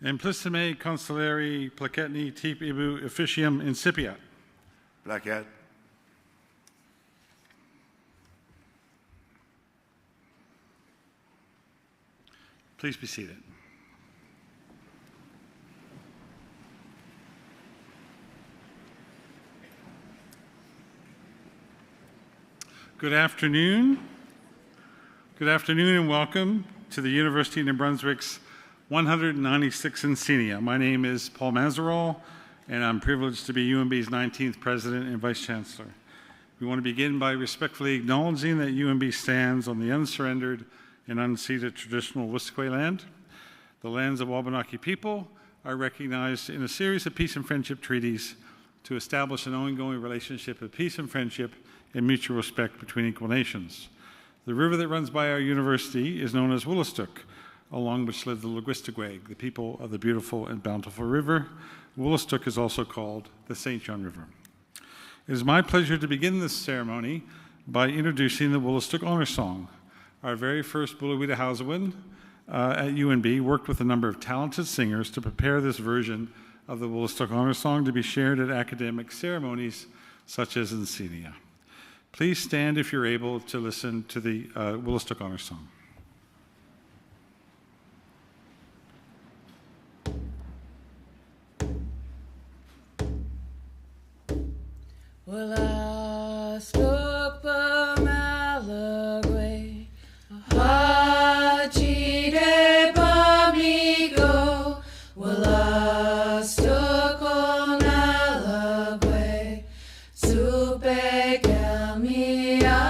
Implissime consuleri placetni tip ibu officium incipiat. Placet. Please be seated. Good afternoon. Good afternoon and welcome to the University of New Brunswick's 196th Encaenia. My name is Paul Mazerol, and I'm privileged to be UNB's 19th President and Vice Chancellor. We want to begin by respectfully acknowledging that UNB stands on the unsurrendered and unceded traditional Whisquay land. The lands of Wabanaki people are recognized in a series of peace and friendship treaties to establish an ongoing relationship of peace and friendship and mutual respect between equal nations. The river that runs by our university is known as Woolastook, along which live the Liguistigueg, the people of the beautiful and bountiful river. Woolastook is also called the St. John River. It is my pleasure to begin this ceremony by introducing the Woolastook Honor Song. Our very first Bulawida Hausawin at UNB worked with a number of talented singers to prepare this version of the Woolastook Honor Song to be shared at academic ceremonies such as Encaenia. Please stand if you're able to listen to the Woolastook Honor Song. Woolastook Malagwe, Haji de Bamigo, Woolastook Malagwe, Supe Gelmia,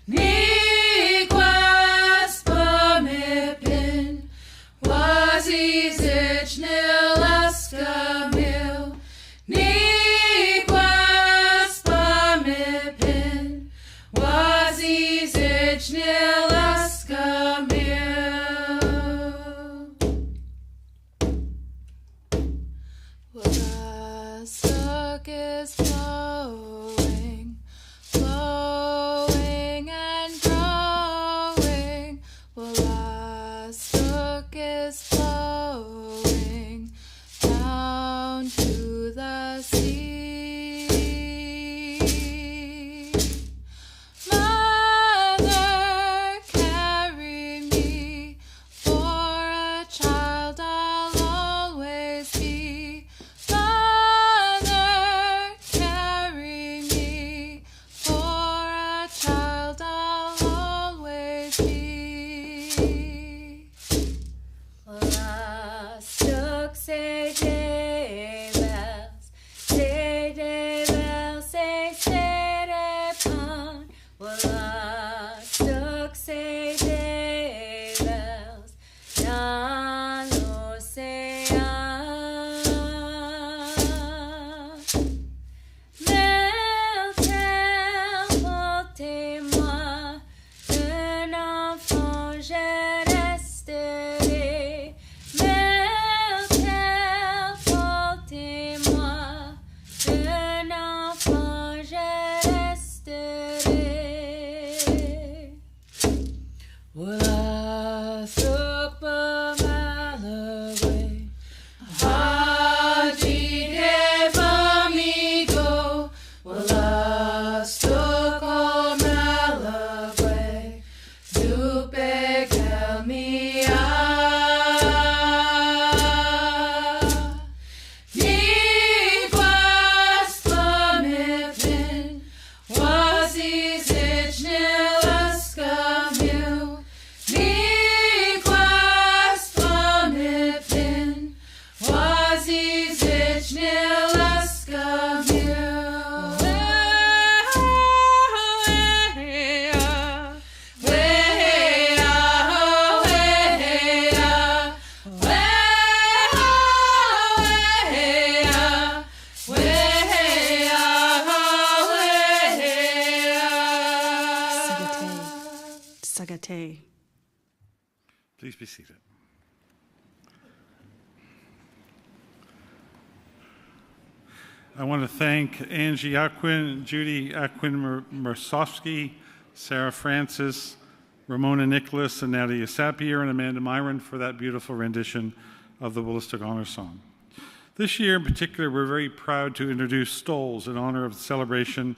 Nikwas Pamipin, Wazi Zichnil Askamil, Nikwas Pamipin, Wazi Zichnil Askamil. Woolastook is flowing, flowing and growing. Woolastook is flowing down to the sea. Mother, carry me, for a child I'll always be. Mother, carry me, for a child I'll always be. Woolastook say day bells, say day bells, say day pond. Woolastook say day bells, Nano say Meltel portez-moi un enfant, je resterai. Meltel portez-moi un enfant, je resterai. Woolastook Malagwe, Haji de Bamigo, Woolastook Malagwe, Dupe Gelmia, Nikwas Pamipin, Wazi Zichnil Askamil, Nikwas Pamipin, Wazi Zichnil Askamil. Sagate. Please be seated. I want to thank Angie Aquin, Judy Aquin-Mersofsky, Sarah Francis, Ramona Nicholas and Nadia Sapier, and Amanda Myron for that beautiful rendition of the Wolastoq Honor Song. This year in particular, we're very proud to introduce stoles in honor of the celebration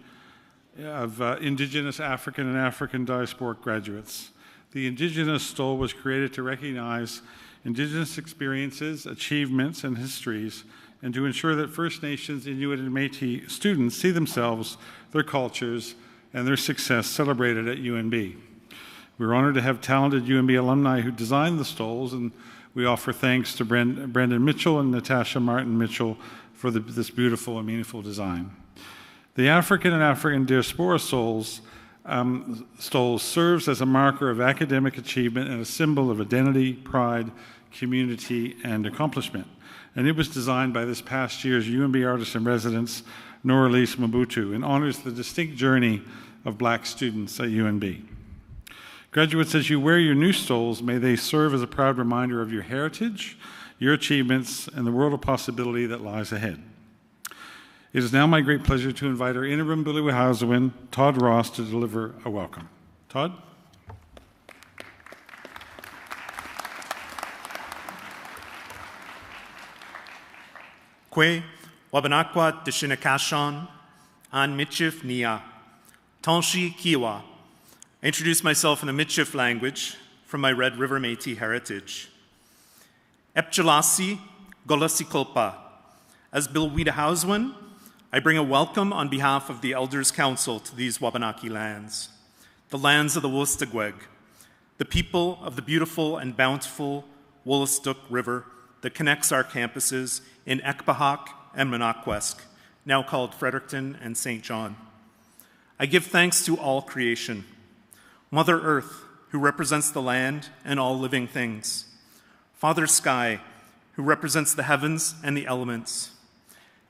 of Indigenous African and African diasporic graduates. The Indigenous stole was created to recognize Indigenous experiences, achievements, and histories, and to ensure that First Nations, Inuit, and Métis students see themselves, their cultures, and their success celebrated at UNB. We're honored to have talented UNB alumni who designed the stoles, and we offer thanks to Brendan Mitchell and Natasha Martin Mitchell for this beautiful and meaningful design. The African and African diaspora stoles serves as a marker of academic achievement and a symbol of identity, pride, community, and accomplishment. And it was designed by this past year's UNB Artist in Residence, Noralise Mabutu, and honors the distinct journey of Black students at UNB. Graduates, as you wear your new stoles, may they serve as a proud reminder of your heritage, your achievements, and the world of possibility that lies ahead. It is now my great pleasure to invite our interim Biliwihazowin, Todd Ross, to deliver a welcome. Todd? Kwe Wabanakwa Dishinakashon An Michif Nia Tonshi Kiwa. I introduce myself in the Michif language from my Red River Métis heritage. Epchalasi Golasikolpa. As Biliwihazowin, I bring a welcome on behalf of the Elders' Council to these Wabanaki lands, the lands of the Wolastoqweg, the people of the beautiful and bountiful Wolastoq River that connects our campuses in Ekpahak and Monaquesk, now called Fredericton and St. John. I give thanks to all creation, Mother Earth, who represents the land and all living things, Father Sky, who represents the heavens and the elements,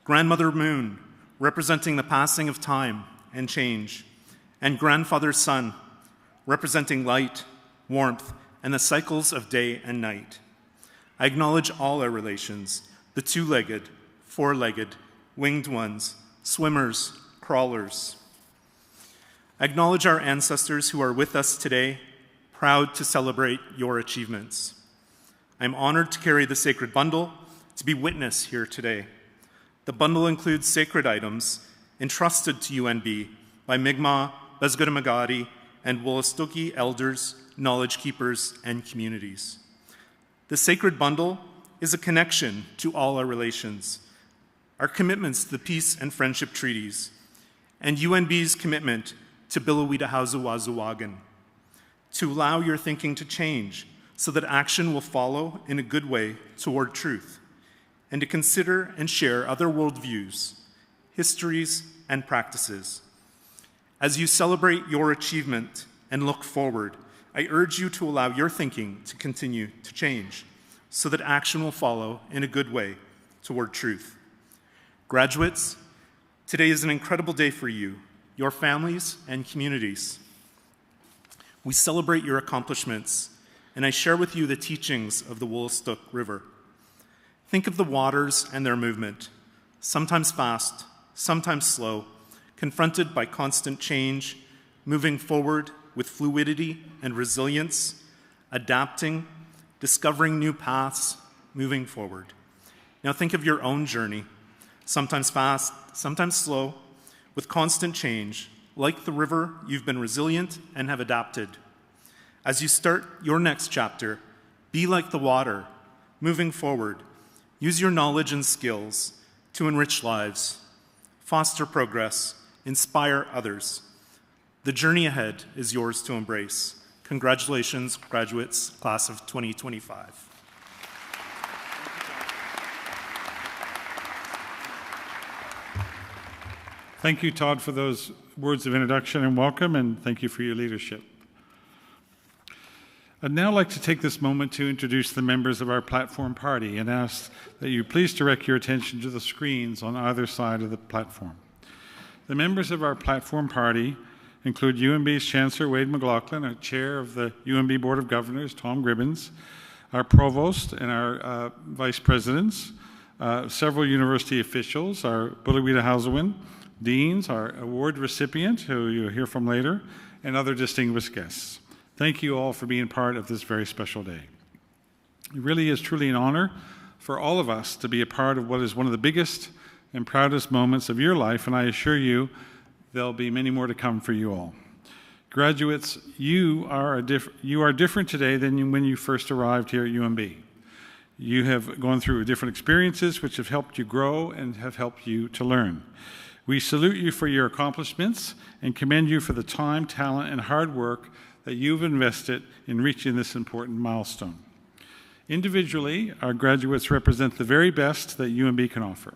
Grandmother Moon, representing the passing of time and change, and Grandfather Sun, representing light, warmth, and the cycles of day and night. I acknowledge all our relations, the two-legged, four-legged, winged ones, swimmers, crawlers. I acknowledge our ancestors who are with us today, proud to celebrate your achievements. I'm honored to carry the sacred bundle, to be witness here today. The bundle includes sacred items entrusted to UNB by Mi'kmaq, Bezgodamagadi, and Wolastoqi elders, knowledge keepers, and communities. The sacred bundle is a connection to all our relations, our commitments to the peace and friendship treaties, and UNB's commitment to Biliwihazowin, to allow your thinking to change so that action will follow in a good way toward truth, and to consider and share other worldviews, histories, and practices. As you celebrate your achievement and look forward, I urge you to allow your thinking to continue to change so that action will follow in a good way toward truth. Graduates, today is an incredible day for you, your families, and communities. We celebrate your accomplishments, and I share with you the teachings of the Wolastoq River. Think of the waters and their movement, sometimes fast, sometimes slow, confronted by constant change, moving forward with fluidity and resilience, adapting, discovering new paths, moving forward. Now think of your own journey, sometimes fast, sometimes slow, with constant change. Like the river, you've been resilient and have adapted. As you start your next chapter, be like the water, moving forward. Use your knowledge and skills to enrich lives, foster progress, inspire others. The journey ahead is yours to embrace. Congratulations, graduates, class of 2025. Thank you, Todd, for those words of introduction and welcome, and thank you for your leadership. I'd now like to take this moment to introduce the members of our platform party and ask that you please direct your attention to the screens on either side of the platform. The members of our platform party include UNB's Chancellor Wade McLaughlin, our Chair of the UNB Board of Governors, Tom Gribbins, our Provost and our Vice Presidents, several university officials, our Biliwihazowin, deans, our award recipient, who you'll hear from later, and other distinguished guests. Thank you all for being part of this very special day. It really is truly an honor for all of us to be a part of what is one of the biggest and proudest moments of your life, and I assure you there'll be many more to come for you all. Graduates, you are different today than when you first arrived here at UNB. You have gone through different experiences which have helped you grow and have helped you to learn. We salute you for your accomplishments and commend you for the time, talent, and hard work that you've invested in reaching this important milestone. Individually, our graduates represent the very best that UNB can offer.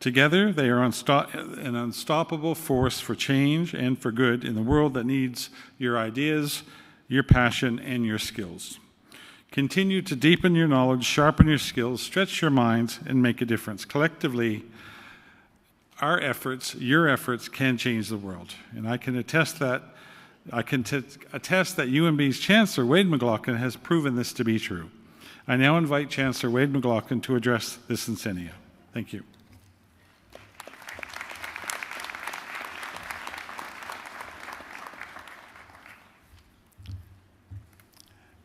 Together, they are an unstoppable force for change and for good in the world that needs your ideas, your passion, and your skills. Continue to deepen your knowledge, sharpen your skills, stretch your minds, and make a difference. Collectively, our efforts, your efforts, can change the world. And I can attest that UNB's Chancellor, Wade McLaughlin, has proven this to be true. I now invite Chancellor Wade McLaughlin to address this Encaenia. Thank you.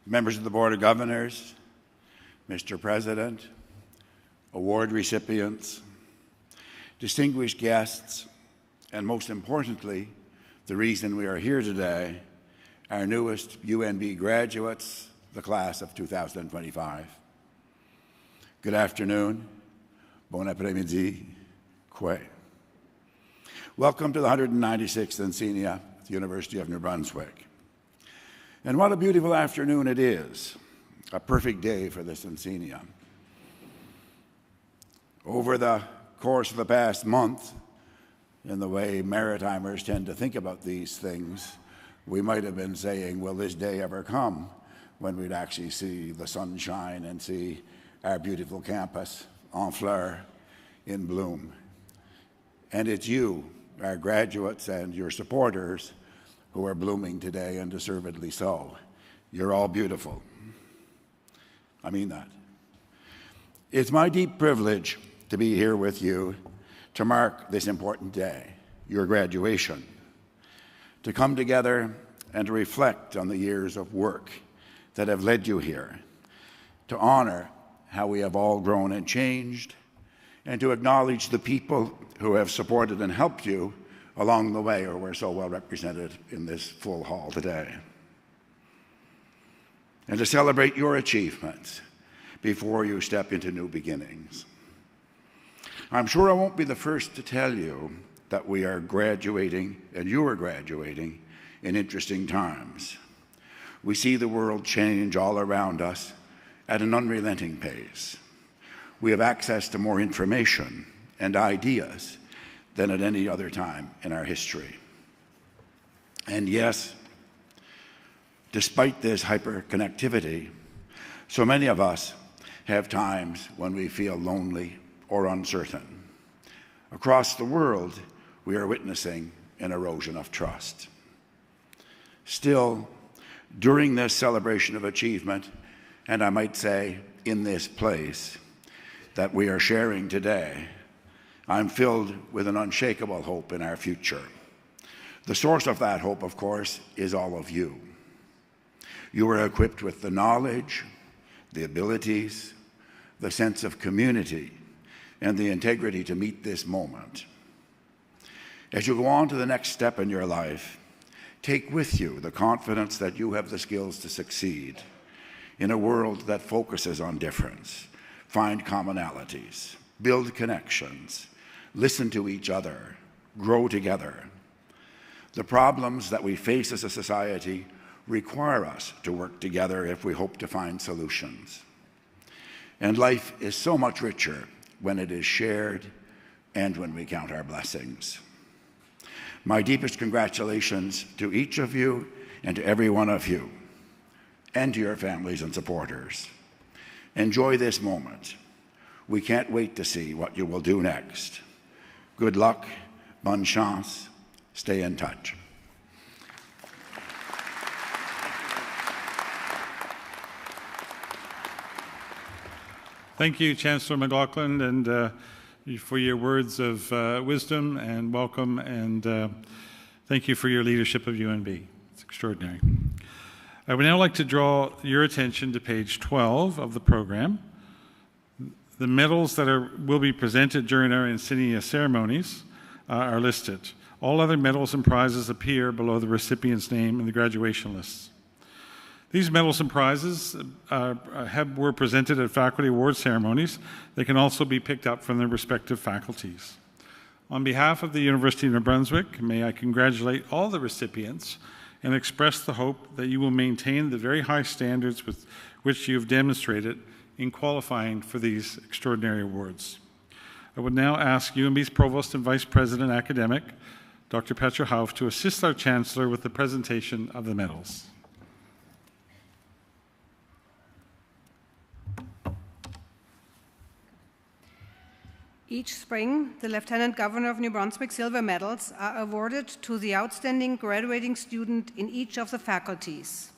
Members of the Board of Governors, Mr. President, award recipients, distinguished guests, and most importantly, the reason we are here today, our newest UNB graduates, the class of 2025. Good afternoon, bon après-midi, kwe. Welcome to the 196th Encaenia at the University of New Brunswick. And what a beautiful afternoon it is, a perfect day for this Encaenia. Over the course of the past month, in the way Maritimers tend to think about these things, we might have been saying, will this day ever come when we'd actually see the sunshine and see our beautiful campus en fleur, in bloom. And it's you, our graduates and your supporters, who are blooming today, and deservedly so. You're all beautiful. I mean that. It's my deep privilege to be here with you to mark this important day, your graduation, to come together and to reflect on the years of work that have led you here, to honor how we have all grown and changed, and to acknowledge the people who have supported and helped you along the way, or we're so well represented in this full hall today. And to celebrate your achievements before you step into new beginnings. I'm sure I won't be the first to tell you that we are graduating, and you are graduating, in interesting times. We see the world change all around us at an unrelenting pace. We have access to more information and ideas than at any other time in our history. And yes, despite this hyperconnectivity, so many of us have times when we feel lonely or uncertain. Across the world, we are witnessing an erosion of trust. Still, during this celebration of achievement, and I might say in this place that we are sharing today, I'm filled with an unshakable hope in our future. The source of that hope, of course, is all of you. You are equipped with the knowledge, the abilities, the sense of community, and the integrity to meet this moment. As you go on to the next step in your life, take with you the confidence that you have the skills to succeed in a world that focuses on difference. Find commonalities, build connections, listen to each other, grow together. The problems that we face as a society require us to work together if we hope to find solutions. And life is so much richer when it is shared and when we count our blessings. My deepest congratulations to each of you and to every one of you, and to your families and supporters. Enjoy this moment. We can't wait to see what you will do next. Good luck, bonne chance, stay in touch. Thank you, Chancellor McLaughlin, and for your words of wisdom and welcome, and thank you for your leadership of UNB. It's extraordinary. I would now like to draw your attention to page 12 of the program. The medals that will be presented during our insignia ceremonies are listed. All other medals and prizes appear below the recipient's name in the graduation lists. These medals and prizes were presented at faculty award ceremonies. They can also be picked up from their respective faculties. On behalf of the University of New Brunswick, may I congratulate all the recipients and express the hope that you will maintain the very high standards with which you have demonstrated in qualifying for these extraordinary awards. I would now ask UNB's Provost and Vice President Academic, Dr. Petra Hauff, to assist our Chancellor with the presentation of the medals. Each spring, the Lieutenant Governor of New Brunswick Silver Medals are awarded to the outstanding graduating student in each of the faculties.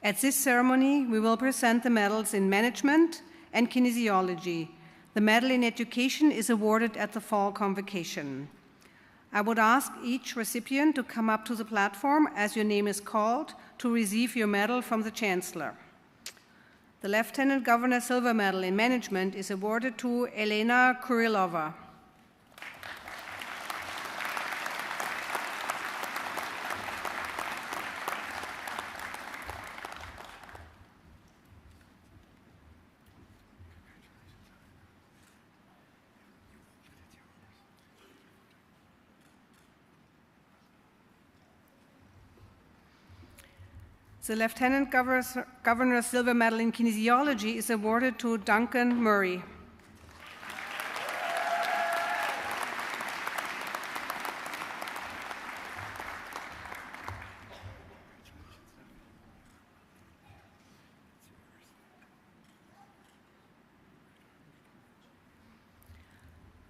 At this ceremony, we will present the medals in Management and Kinesiology. The medal in Education is awarded at the fall convocation. I would ask each recipient to come up to the platform as your name is called to receive your medal from the Chancellor. The Lieutenant Governor Silver Medal in Management is awarded to Elena Kurilova. The Lieutenant Governor Silver Medal in Kinesiology is awarded to Duncan Murray.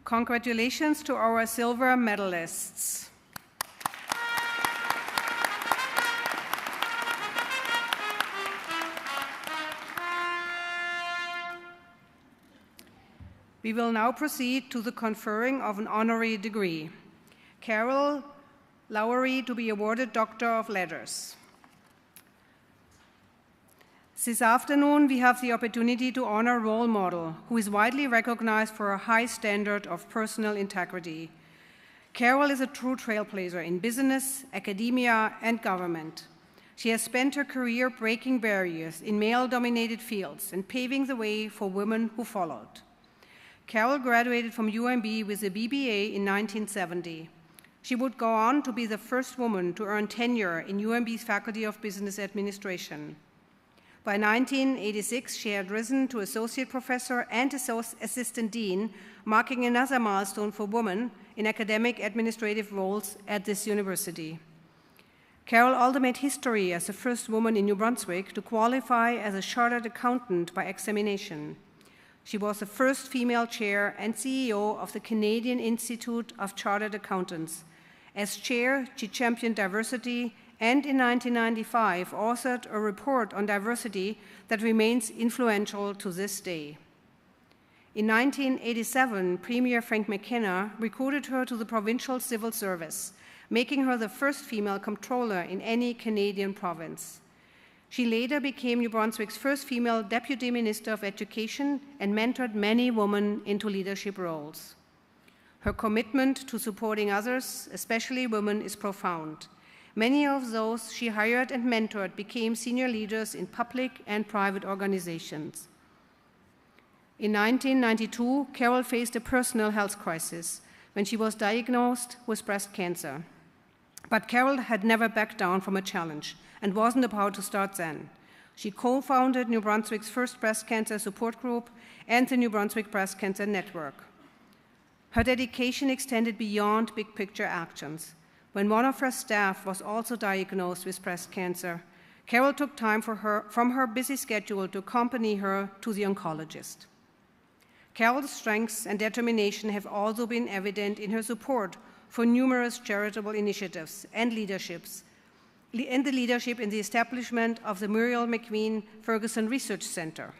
Congratulations to our silver medalists. We will now proceed to the conferring of an honorary degree. Carol Lowery to be awarded Doctor of Letters. This afternoon, we have the opportunity to honor a role model who is widely recognized for a high standard of personal integrity. Carol is a true trailblazer in business, academia, and government. She has spent her career breaking barriers in male-dominated fields and paving the way for women who followed. Carol graduated from UNB with a BBA in 1970. She would go on to be the first woman to earn tenure in UNB's Faculty of Business Administration. By 1986, she had risen to associate professor and assistant dean, marking another milestone for women in academic administrative roles at this university. Carol also made history as the first woman in New Brunswick to qualify as a chartered accountant by examination. She was the first female chair and CEO of the Canadian Institute of Chartered Accountants. As chair, she championed diversity and in 1995 authored a report on diversity that remains influential to this day. In 1987, Premier Frank McKenna recruited her to the Provincial Civil Service, making her the first female comptroller in any Canadian province. She later became New Brunswick's first female Deputy Minister of Education and mentored many women into leadership roles. Her commitment to supporting others, especially women, is profound. Many of those she hired and mentored became senior leaders in public and private organizations. In 1992, Carol faced a personal health crisis when she was diagnosed with breast cancer. But Carol had never backed down from a challenge and wasn't about to start then. She co-founded New Brunswick's first breast cancer support group and the New Brunswick Breast Cancer Network. Her dedication extended beyond big picture actions. When one of her staff was also diagnosed with breast cancer, Carol took time from her busy schedule to accompany her to the oncologist. Carol's strengths and determination have also been evident in her support for numerous charitable initiatives and the leadership in the establishment of the Muriel McQueen Ferguson Research Center.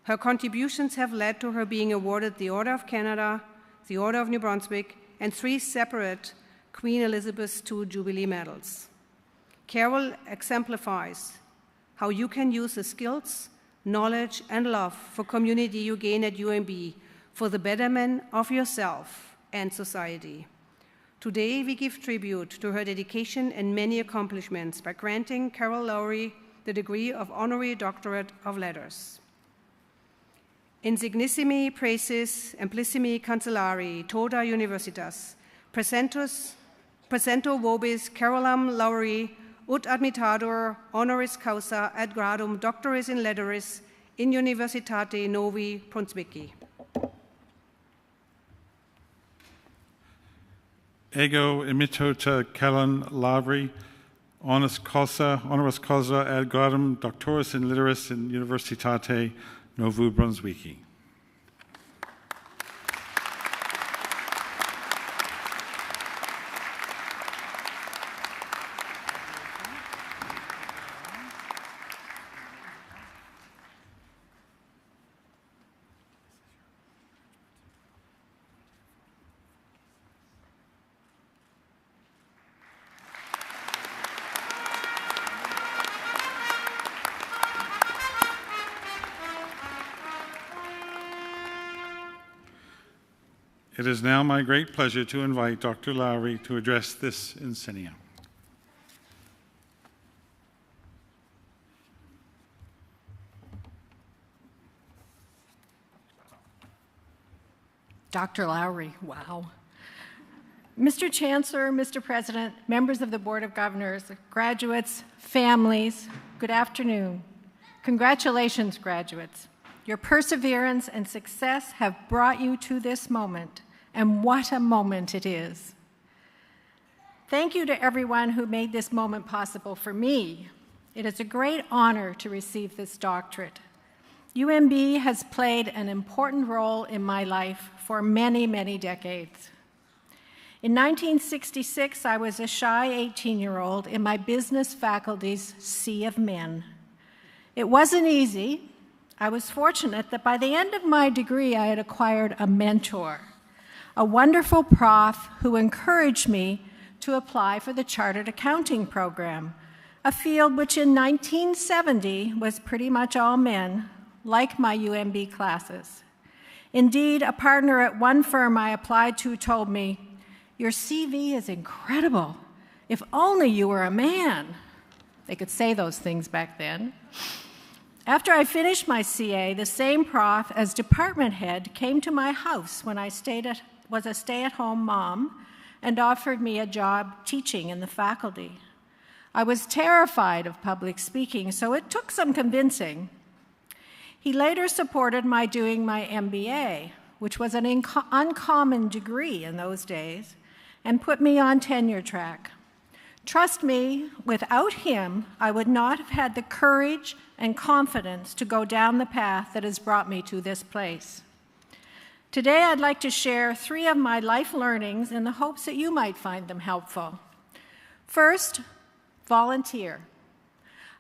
Her contributions have led to her being awarded the Order of Canada, the Order of New Brunswick, and 3 separate Queen Elizabeth II Jubilee medals. Carol exemplifies how you can use the skills, knowledge, and love for community you gain at UNB for the betterment of yourself and society. Today, we give tribute to her dedication and many accomplishments by granting Carol Lowry the degree of Honorary Doctorate of Letters. Insignissimi praeses amplissimi cancellari toda universitas, presento vobis Carolam Lowry ut admitadur honoris causa ad gradum doctoris in letteris in Universitate Novi Brunswicki. Ego imitota Carolam Lowry, honoris causa ad gradum doctoris in litteris in Universitate Novi Brunswicki. It is now my great pleasure to invite Dr. Lowry to address this Encaenia. Dr. Lowry, wow. Mr. Chancellor, Mr. President, members of the Board of Governors, graduates, families, good afternoon. Congratulations, graduates. Your perseverance and success have brought you to this moment, and what a moment it is. Thank you to everyone who made this moment possible for me. It is a great honor to receive this doctorate. UNB has played an important role in my life for many, many decades. In 1966, I was a shy 18-year-old in my business faculty's sea of men. It wasn't easy. I was fortunate that by the end of my degree, I had acquired a mentor, a wonderful prof who encouraged me to apply for the Chartered Accounting program, a field which in 1970 was pretty much all men, like my UNB classes. Indeed, a partner at one firm I applied to told me, "Your CV is incredible. If only you were a man." They could say those things back then. After I finished my CA, the same prof as department head came to my house when I was a stay-at-home mom and offered me a job teaching in the faculty. I was terrified of public speaking, so it took some convincing. He later supported my doing my MBA, which was an uncommon degree in those days, and put me on tenure track. Trust me, without him, I would not have had the courage and confidence to go down the path that has brought me to this place. Today, I'd like to share 3 of my life learnings in the hopes that you might find them helpful. First, volunteer.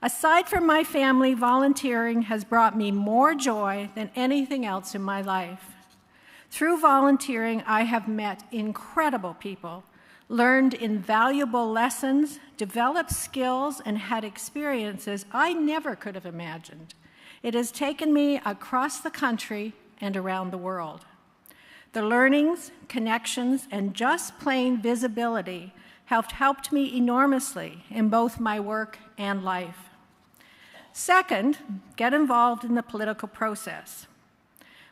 Aside from my family, volunteering has brought me more joy than anything else in my life. Through volunteering, I have met incredible people, learned invaluable lessons, developed skills, and had experiences I never could have imagined. It has taken me across the country and around the world. The learnings, connections, and just plain visibility have helped me enormously in both my work and life. Second, get involved in the political process.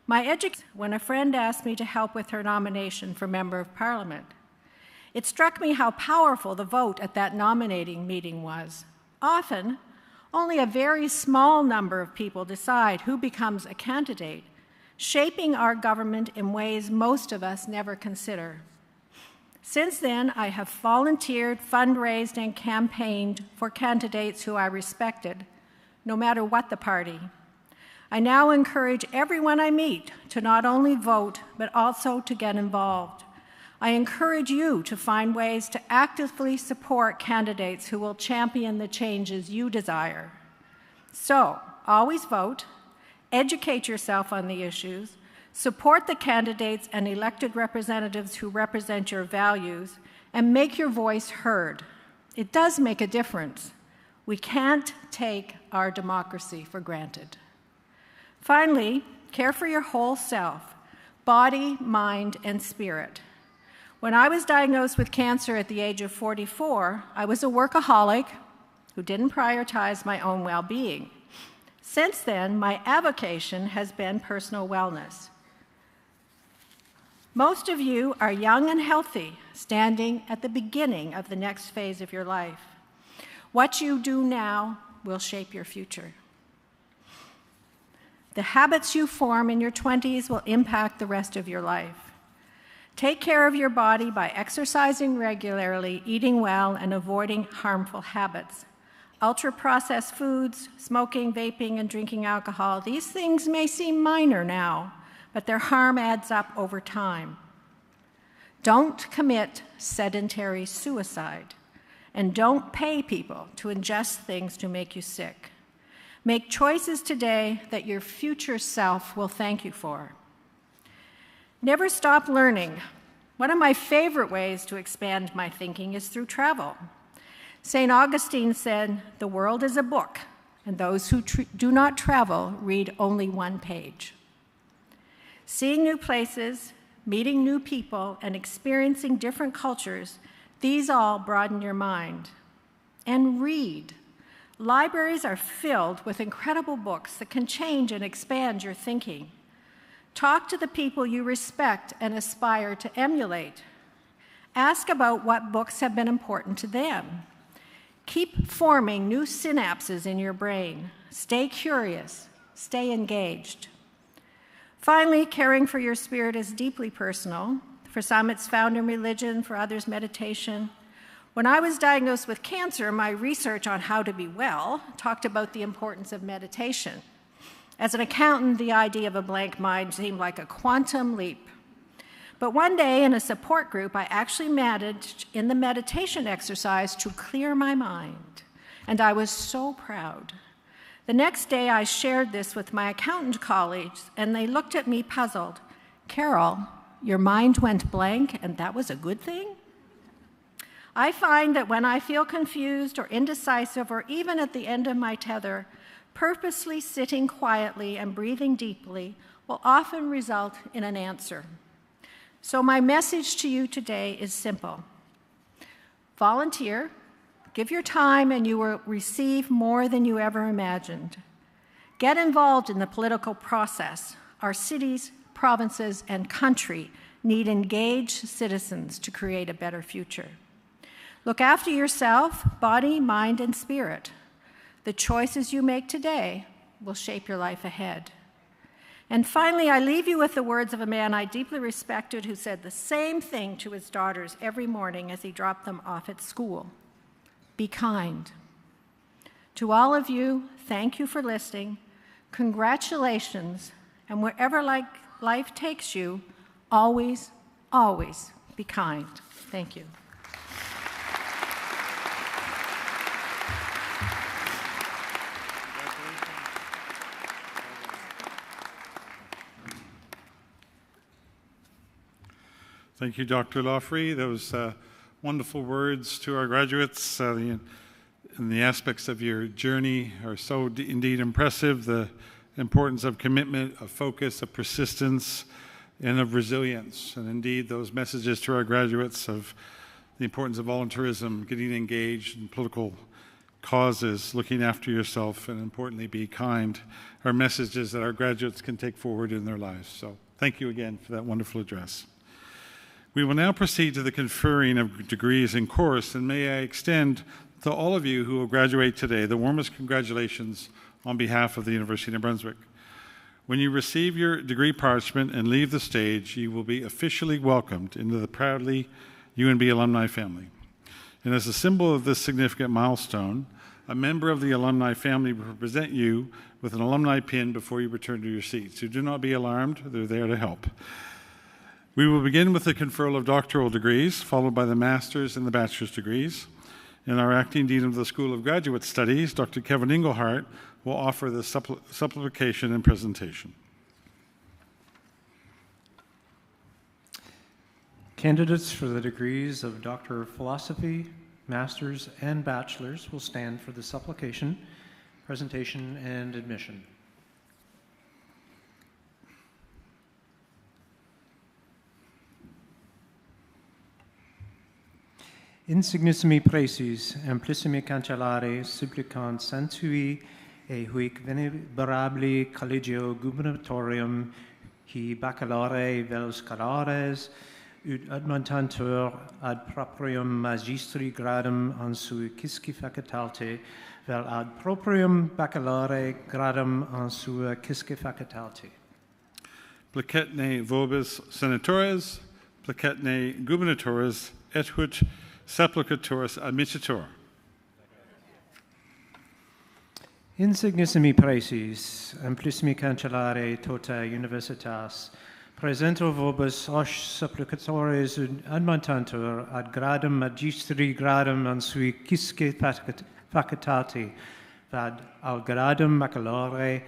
When a friend asked me to help with her nomination for Member of Parliament, it struck me how powerful the vote at that nominating meeting was. Often, only a very small number of people decide who becomes a candidate, shaping our government in ways most of us never consider. Since then, I have volunteered, fundraised, and campaigned for candidates who I respected, no matter what the party. I now encourage everyone I meet to not only vote, but also to get involved. I encourage you to find ways to actively support candidates who will champion the changes you desire. So, always vote, educate yourself on the issues, support the candidates and elected representatives who represent your values, and make your voice heard. It does make a difference. We can't take our democracy for granted. Finally, care for your whole self, body, mind, and spirit. When I was diagnosed with cancer at the age of 44, I was a workaholic who didn't prioritize my own well-being. Since then, my avocation has been personal wellness. Most of you are young and healthy, standing at the beginning of the next phase of your life. What you do now will shape your future. The habits you form in your 20s will impact the rest of your life. Take care of your body by exercising regularly, eating well, and avoiding harmful habits. Ultra-processed foods, smoking, vaping, and drinking alcohol, these things may seem minor now, but their harm adds up over time. Don't commit sedentary suicide, and don't pay people to ingest things to make you sick. Make choices today that your future self will thank you for. Never stop learning. One of my favorite ways to expand my thinking is through travel. St. Augustine said, "The world is a book, and those who do not travel read only one page." Seeing new places, meeting new people, and experiencing different cultures, these all broaden your mind. And read. Libraries are filled with incredible books that can change and expand your thinking. Talk to the people you respect and aspire to emulate. Ask about what books have been important to them. Keep forming new synapses in your brain. Stay curious. Stay engaged. Finally, caring for your spirit is deeply personal. For some, it's found in religion, for others, meditation. When I was diagnosed with cancer, my research on how to be well talked about the importance of meditation. As an accountant, the idea of a blank mind seemed like a quantum leap. But one day in a support group, I actually managed in the meditation exercise to clear my mind, and I was so proud. The next day, I shared this with my accountant colleagues, and they looked at me puzzled. "Carol, your mind went blank, and that was a good thing?" I find that when I feel confused or indecisive or even at the end of my tether, purposely sitting quietly and breathing deeply will often result in an answer. So my message to you today is simple. Volunteer, give your time, and you will receive more than you ever imagined. Get involved in the political process. Our cities, provinces, and country need engaged citizens to create a better future. Look after yourself, body, mind, and spirit. The choices you make today will shape your life ahead. And finally, I leave you with the words of a man I deeply respected who said the same thing to his daughters every morning as he dropped them off at school. Be kind. To all of you, thank you for listening. Congratulations, and wherever life takes you, always, always be kind. Thank you. Thank you, Dr. Lawfrey. Those wonderful words to our graduates and the aspects of your journey are so indeed impressive. The importance of commitment, of focus, of persistence, and of resilience. And indeed, those messages to our graduates of the importance of volunteerism, getting engaged in political causes, looking after yourself, and importantly, be kind, are messages that our graduates can take forward in their lives. So thank you again for that wonderful address. We will now proceed to the conferring of degrees in course, and may I extend to all of you who will graduate today the warmest congratulations on behalf of the University of New Brunswick. When you receive your degree parchment and leave the stage, you will be officially welcomed into the proudly UNB alumni family. And as a symbol of this significant milestone, a member of the alumni family will present you with an alumni pin before you return to your seats. So do not be alarmed, they're there to help. We will begin with the conferral of doctoral degrees, followed by the master's and the bachelor's degrees. And our acting dean of the School of Graduate Studies, Dr. Kevin Engelhardt, will offer the supplication and presentation. Candidates for the degrees of Doctor of Philosophy, Masters and bachelors will stand for the supplication, presentation, and admission. Insignissimi precis, amplissimi cancellare, supplicant santui e huic venerabili collegio gubernatorium hi baccalaureae vel scalares ut admontantur ad proprium magistri gradum ansui quisque facultate vel ad proprium baccalaureae gradum ansua quisque facultate. Placetne vobis senatores, placetne gubernatores, et hut supplicatoris admissitor. Insignissimi precis, amplissimi cancellare tota universitas, presento vobis os supplicatores admontantur ad gradum magistri gradum ansui quisque facultate, vad al gradum baccalaureae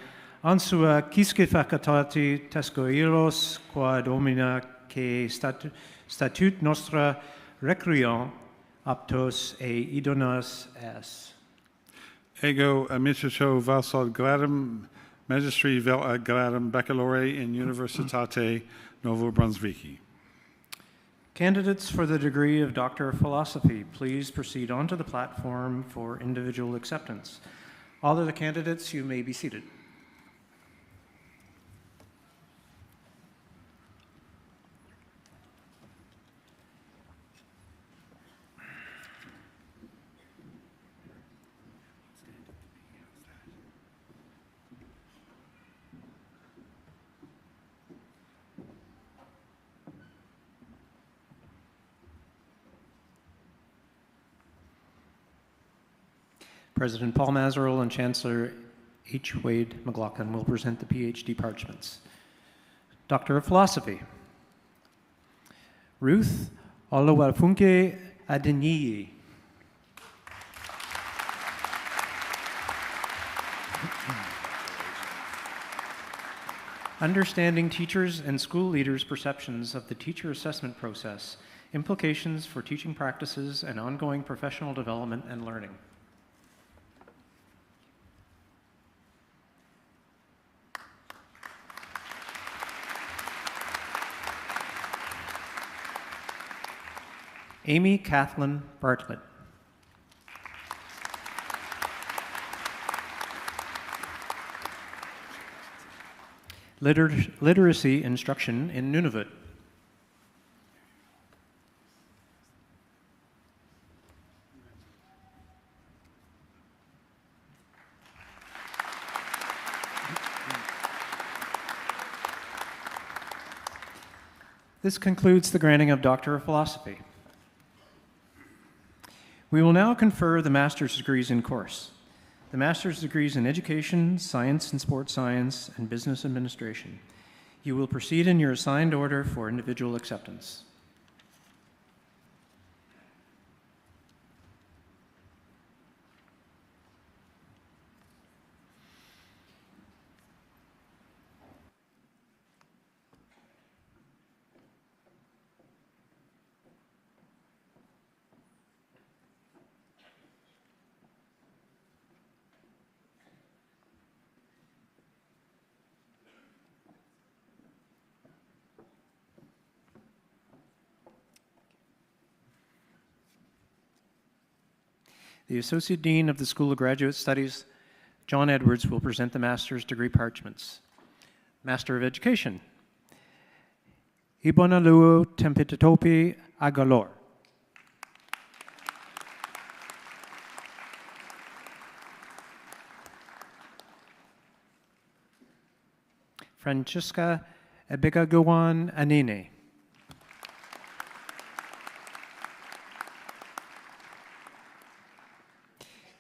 ansua quisque facultate tescoiros quad omnia que statut nostra recriant aptos e idoneus es. Ego admittito vas ad gradum magistri vel ad gradum baccalaureae in Universitate Novo Brunswicki. Candidates for the degree of Doctor of Philosophy, please proceed onto the platform for individual acceptance. All of the candidates, you may be seated. President Paul Mazerel and Chancellor H. Wade McLaughlin will present the PhD parchments. Doctor of Philosophy, Ruth Olawafunke Adeniyi. Understanding teachers and school leaders' perceptions of the teacher assessment process, implications for teaching practices, and ongoing professional development and learning. Amy Kathleen Bartlett. Literacy instruction in Nunavut. This concludes the granting of Doctor of Philosophy. We will now confer the master's degrees in course. The master's degrees in Education, Science and Sports Science, and Business Administration. You will proceed in your assigned order for individual acceptance. The Associate Dean of the School of Graduate Studies, John Edwards, will present the master's degree parchments. Master of Education, Ibonaluo Tempitatopi Agalor. Francisca Ebigagawan Anine.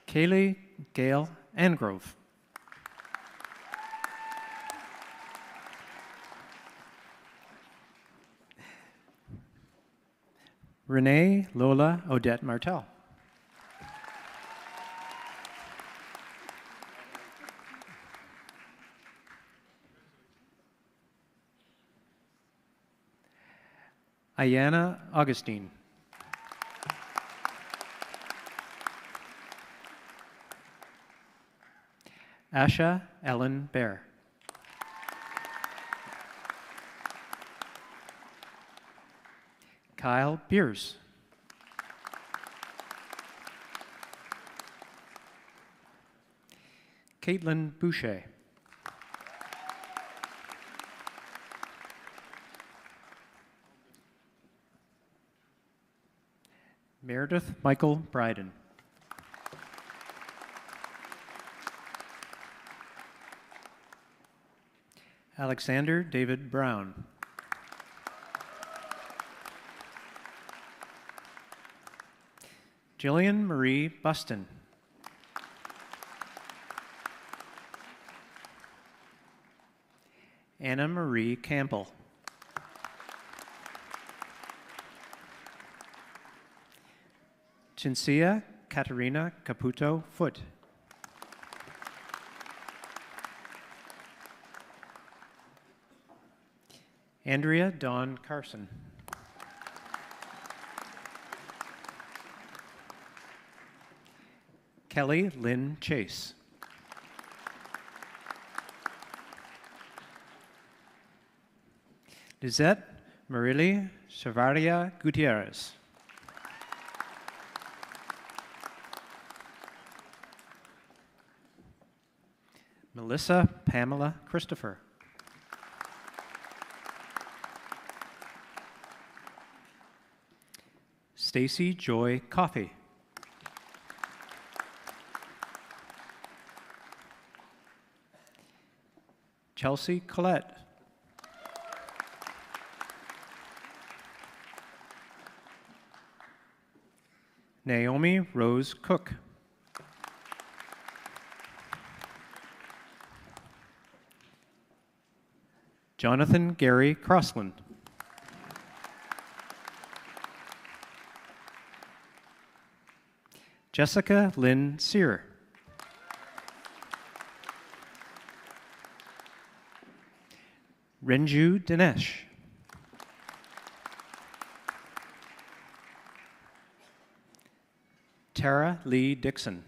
Kaylee Gail Angrove. Renee Lola Odette Martel. Ayana Augustine. Asha Ellen Bear. Kyle Beers. Caitlin Boucher. Meredith Michael Bryden. Alexander David Brown. Jillian Marie Buston. Anna Marie Campbell. Cinzia Katerina Caputo Foot. Andrea Dawn Carson. Kelly Lynn Chase. Lizette Marily Chavaria Gutierrez. Melissa Pamela Christopher. Stacy Joy Coffey. Chelsea Collette. Naomi Rose Cook. Jonathan Gary Crossland. Jessica Lynn Sear. Renju Dinesh. Tara Lee Dixon.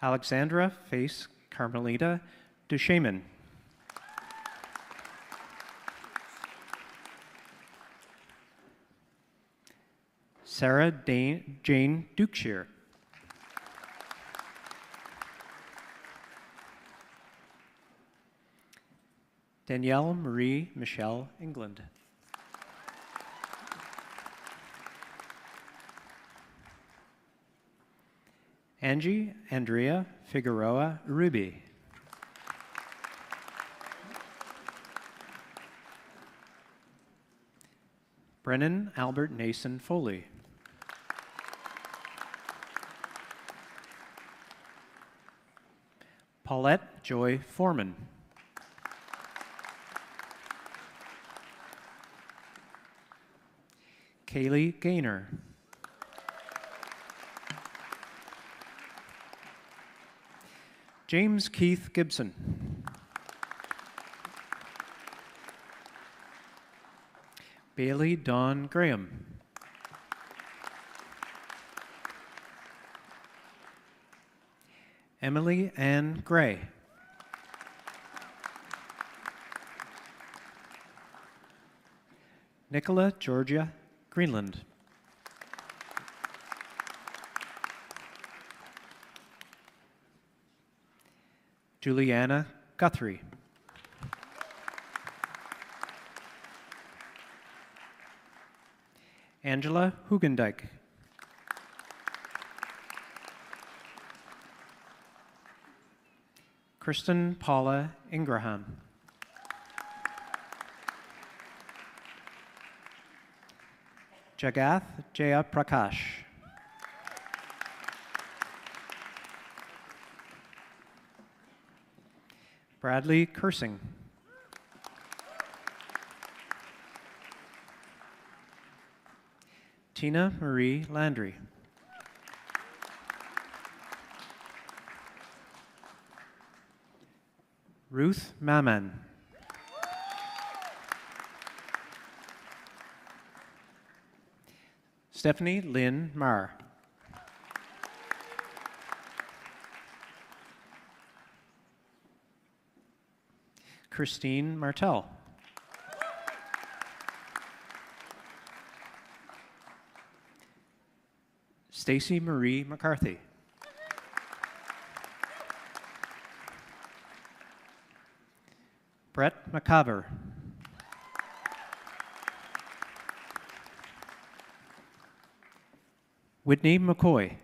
Alexandra Face Carmelita Duchemin. Sarah Jane Dukeshire. Danielle Marie Michelle England. Angie Andrea Figueroa Ruby. Brennan Albert Nason Foley. Paulette Joy Foreman. Kaylee Gaynor. James Keith Gibson. Bailey Dawn Graham. Emily Ann Gray. Nicola Georgia Greenland. Juliana Guthrie. Angela Hugendijk. Kristen Paula Ingraham. Jagath Jaya Prakash. Bradley Kersing. Tina Marie Landry. Ruth Maman. Stephanie Lynn Marr. Christine Martell. Stacy Marie McCarthy. Brett McCaver. Whitney McCoy.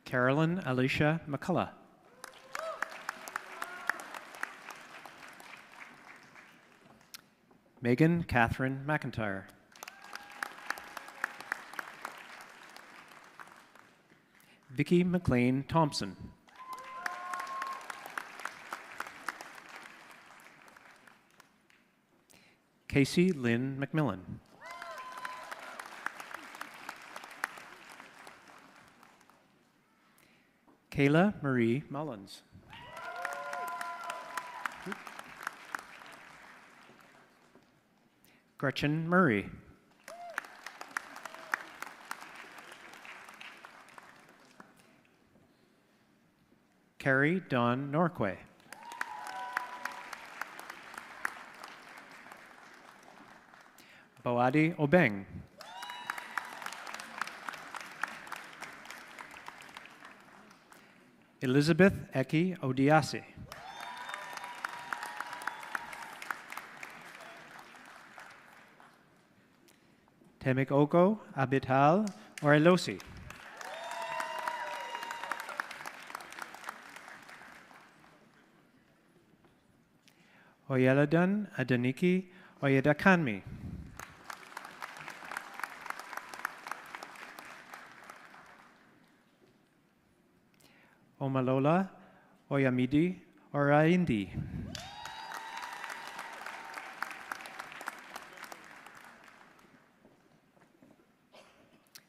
Carolyn Alicia McCullough. Megan Catherine McIntyre. Vicki McLean Thompson. Casey Lynn McMillan. Kayla Marie Mullins. Gretchen Murray. Carrie Dawn Norquay. Boadi Obeng. Elizabeth Eki Odiasi. Temik Oko Abital Orelosi. Oyeladan Adaniki Oyedakanmi. Omalola Oyamidi Oraindi.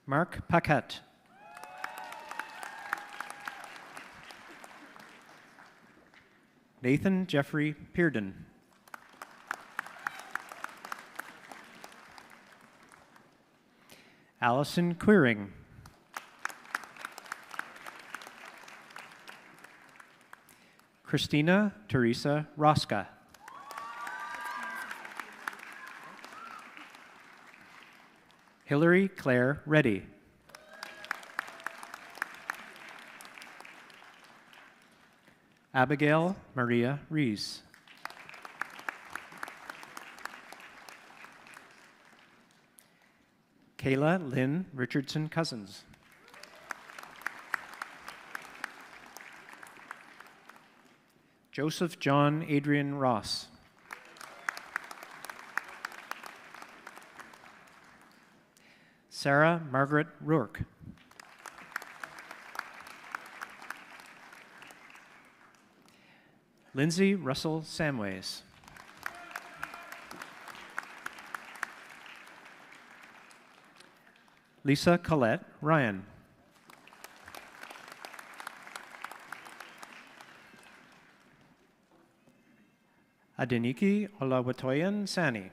Mark Paquette. Nathan Jeffrey Pearden. Allison Queering. Christina Teresa Rosca. Hillary Claire Reddy. Abigail Maria Rees. Kayla Lynn Richardson Cousins. Joseph John Adrian Ross. Sarah Margaret Rourke. Lindsay Russell Samways. Lisa Collette Ryan. Adeniki Olawatoyan Sani.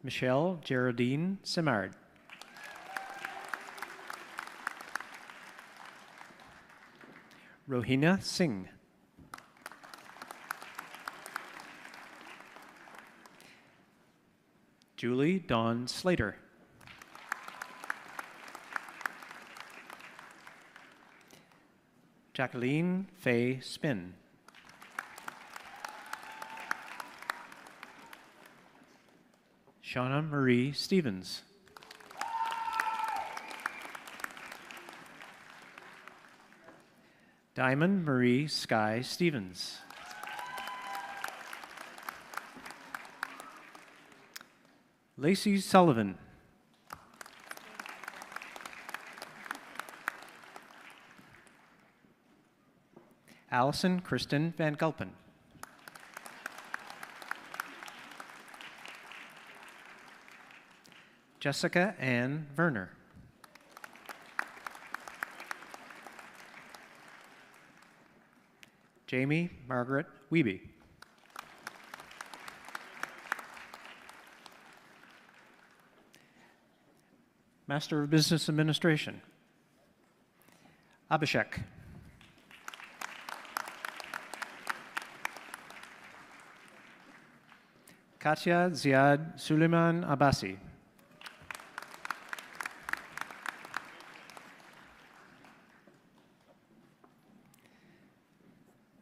Michelle Geraldine Simard. Rohina Singh. Julie Dawn Slater. Jacqueline Faye Spin. Shauna Marie Stevens. Diamond Marie Sky Stevens. Lacey Sullivan. Allison Kristen Van Gulpen. Jessica Ann Werner. Jamie Margaret Wiebe. Master of Business Administration. Abhishek. Katya Ziad Suleiman Abbasi.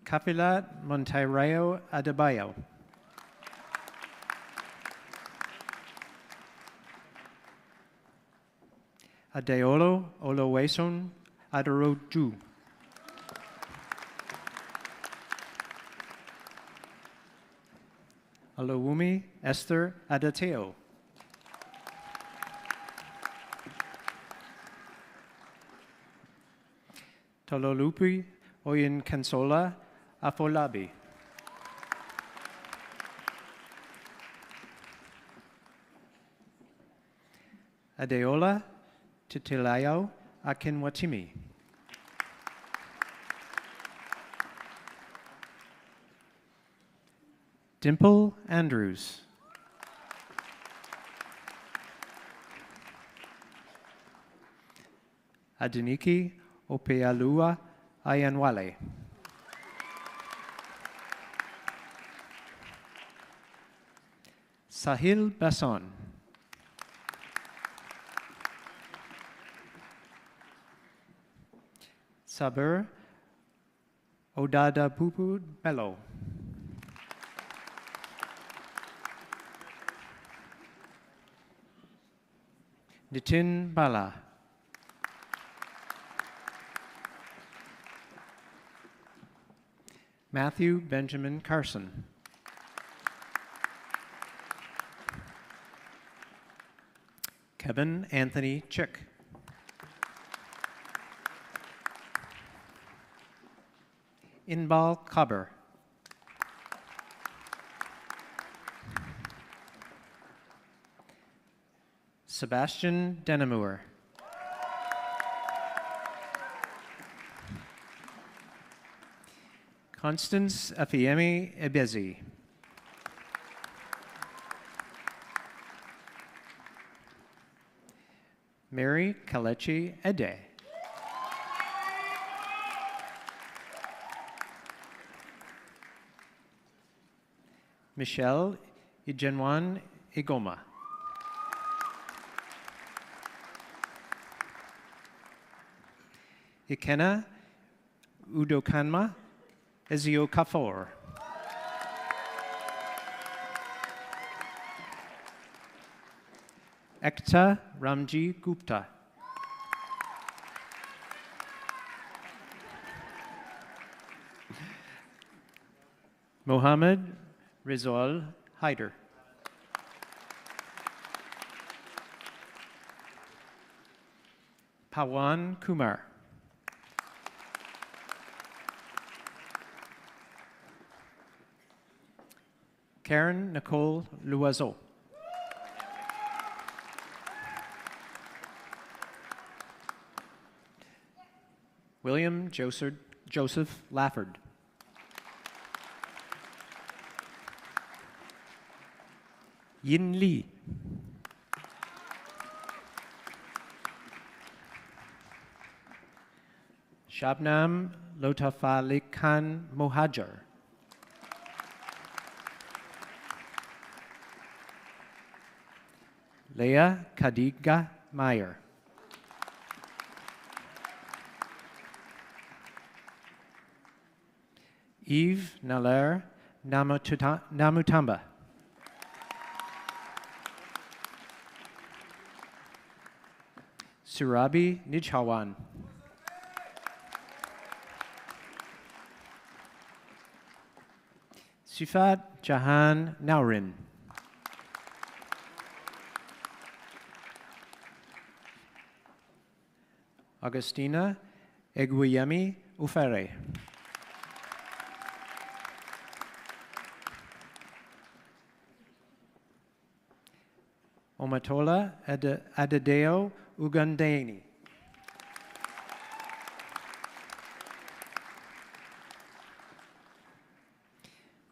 Kapilat Monteiro Adebayo. Adeolo Oloweson Adoroju. Alowumi Esther Adateo. Tololupi Oyin Kansola Afolabi. Adeola Titilayo Akinwatimi. Dimple Andrews. Adeniki Opealua Ayanwale. Sahil Basson. Saber Odada Pupu Bello. Nitin Bala. Matthew Benjamin Carson. Kevin Anthony Chick. Inbal Kaber. Sebastian Dennemour. Constance Afiemi Ebezi. Mary Kalechi Ede. Michelle Ijenwan Igoma. Ikena Udokanma Ezio Kafor. Ekta Ramji Gupta. Mohammed Rizal Haider. Pawan Kumar. Karen Nicole Loiseau. William Joseph Lafford. Yin Li. Shabnam Lotafalikan Mohajer. Leah Kadiga Meyer. Eve Naler Namutamba. Surabi Nijhawan. Sifat Jahan Naurin. Augustina Eguiyemi Ufere. Omatola Adedeo Ugandeni.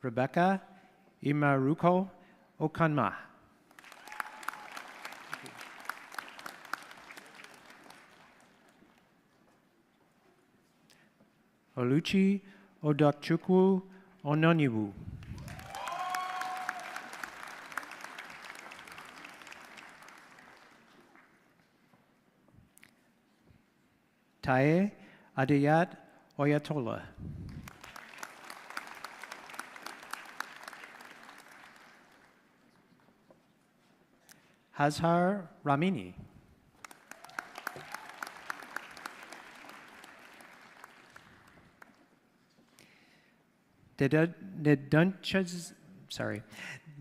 Rebecca Imaruko Okanma. Oluchi Odokchukwu Ononyiwu. Taye Adiyat Oyatola. Hazhar Ramini.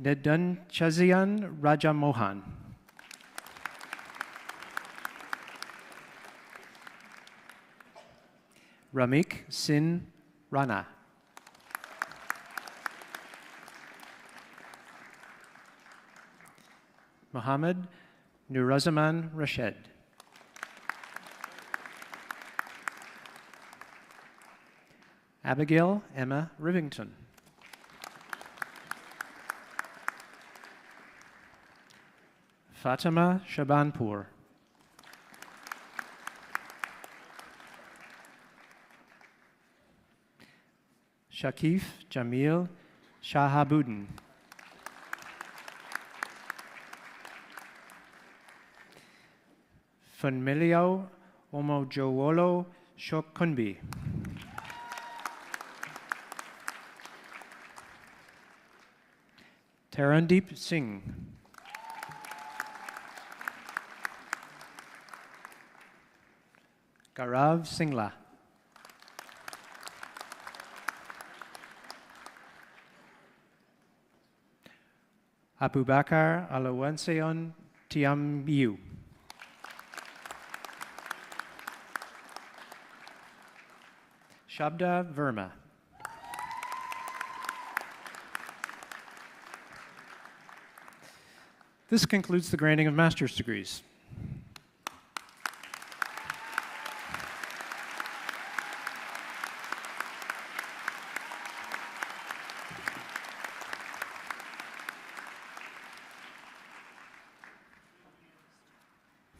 Nedunchazian Rajamohan. Ramik Sin Rana. Mohammed Nurazaman Rashed. Abigail Emma Rivington. Fatima Shabanpur. Shakif Jamil Shahabuddin. Funmilio Omojowolo Shokunbi. Tarandeep Singh. Gaurav Singla. Abubakar Alawenseon Tiambiu. Shabda Verma. This concludes the granting of master's degrees.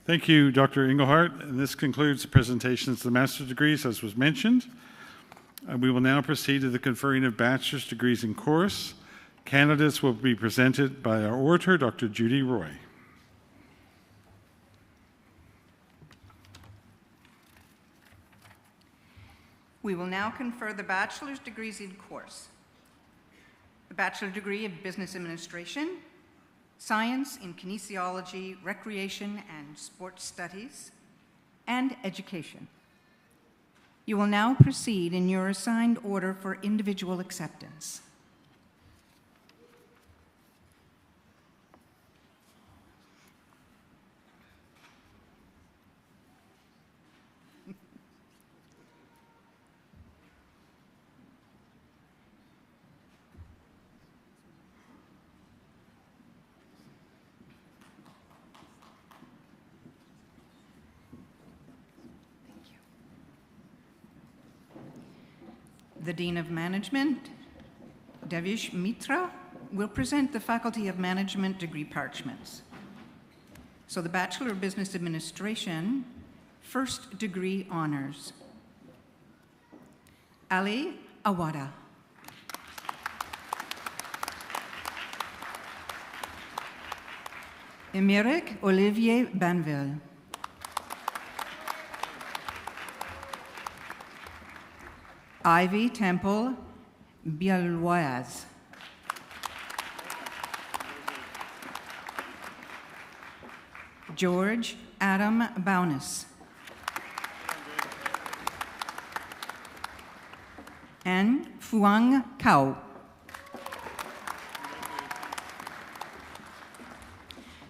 Thank you, Dr. Engelhardt. And this concludes the presentations of the master's degrees, as was mentioned. We will now proceed to the conferring of bachelor's degrees in course. Candidates will be presented by our orator, Dr. Judy Roy. We will now confer the bachelor's degrees in course. The bachelor degree of Business Administration, Science in Kinesiology, Recreation and Sports Studies, and Education. You will now proceed in your assigned order for individual acceptance. The Dean of Management, Devish Mitra, will present the Faculty of Management degree parchments. So the Bachelor of Business Administration, first degree honors. Ali Awada. Emeric Olivier Banville. Ivy Temple Bialwaz. George Adam Bowness. And Fuang Kao.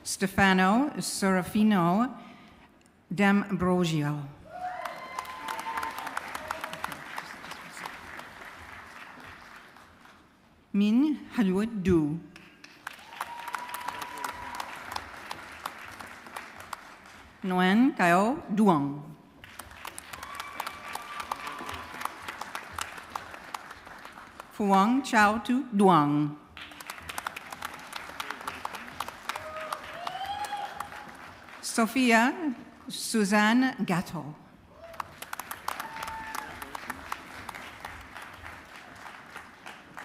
Stefano Serafino D'Ambrosio. Min Halud Du. Nguyen Cao Duong. Phuong Chao Tu Duong. Sophia Suzanne Gatto.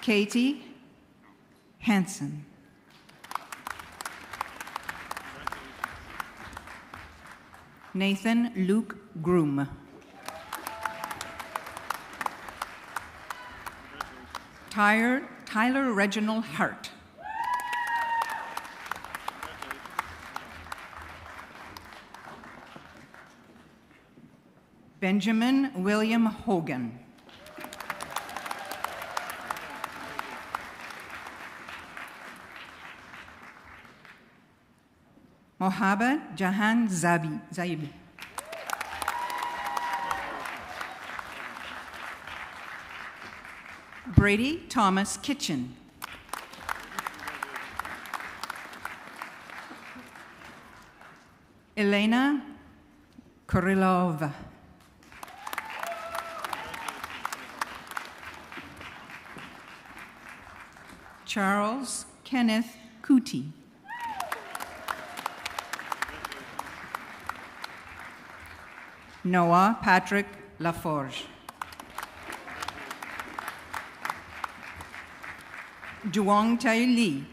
Katie Hansen. Nathan Luke Groom. Tyler Reginald Hart. Benjamin William Hogan. Mohabbat Jahan Zaib. Brady Thomas Kitchen. Elena Korilov. Charles Kenneth Cootie. Noah Patrick Laforge. Juong Tai Lee.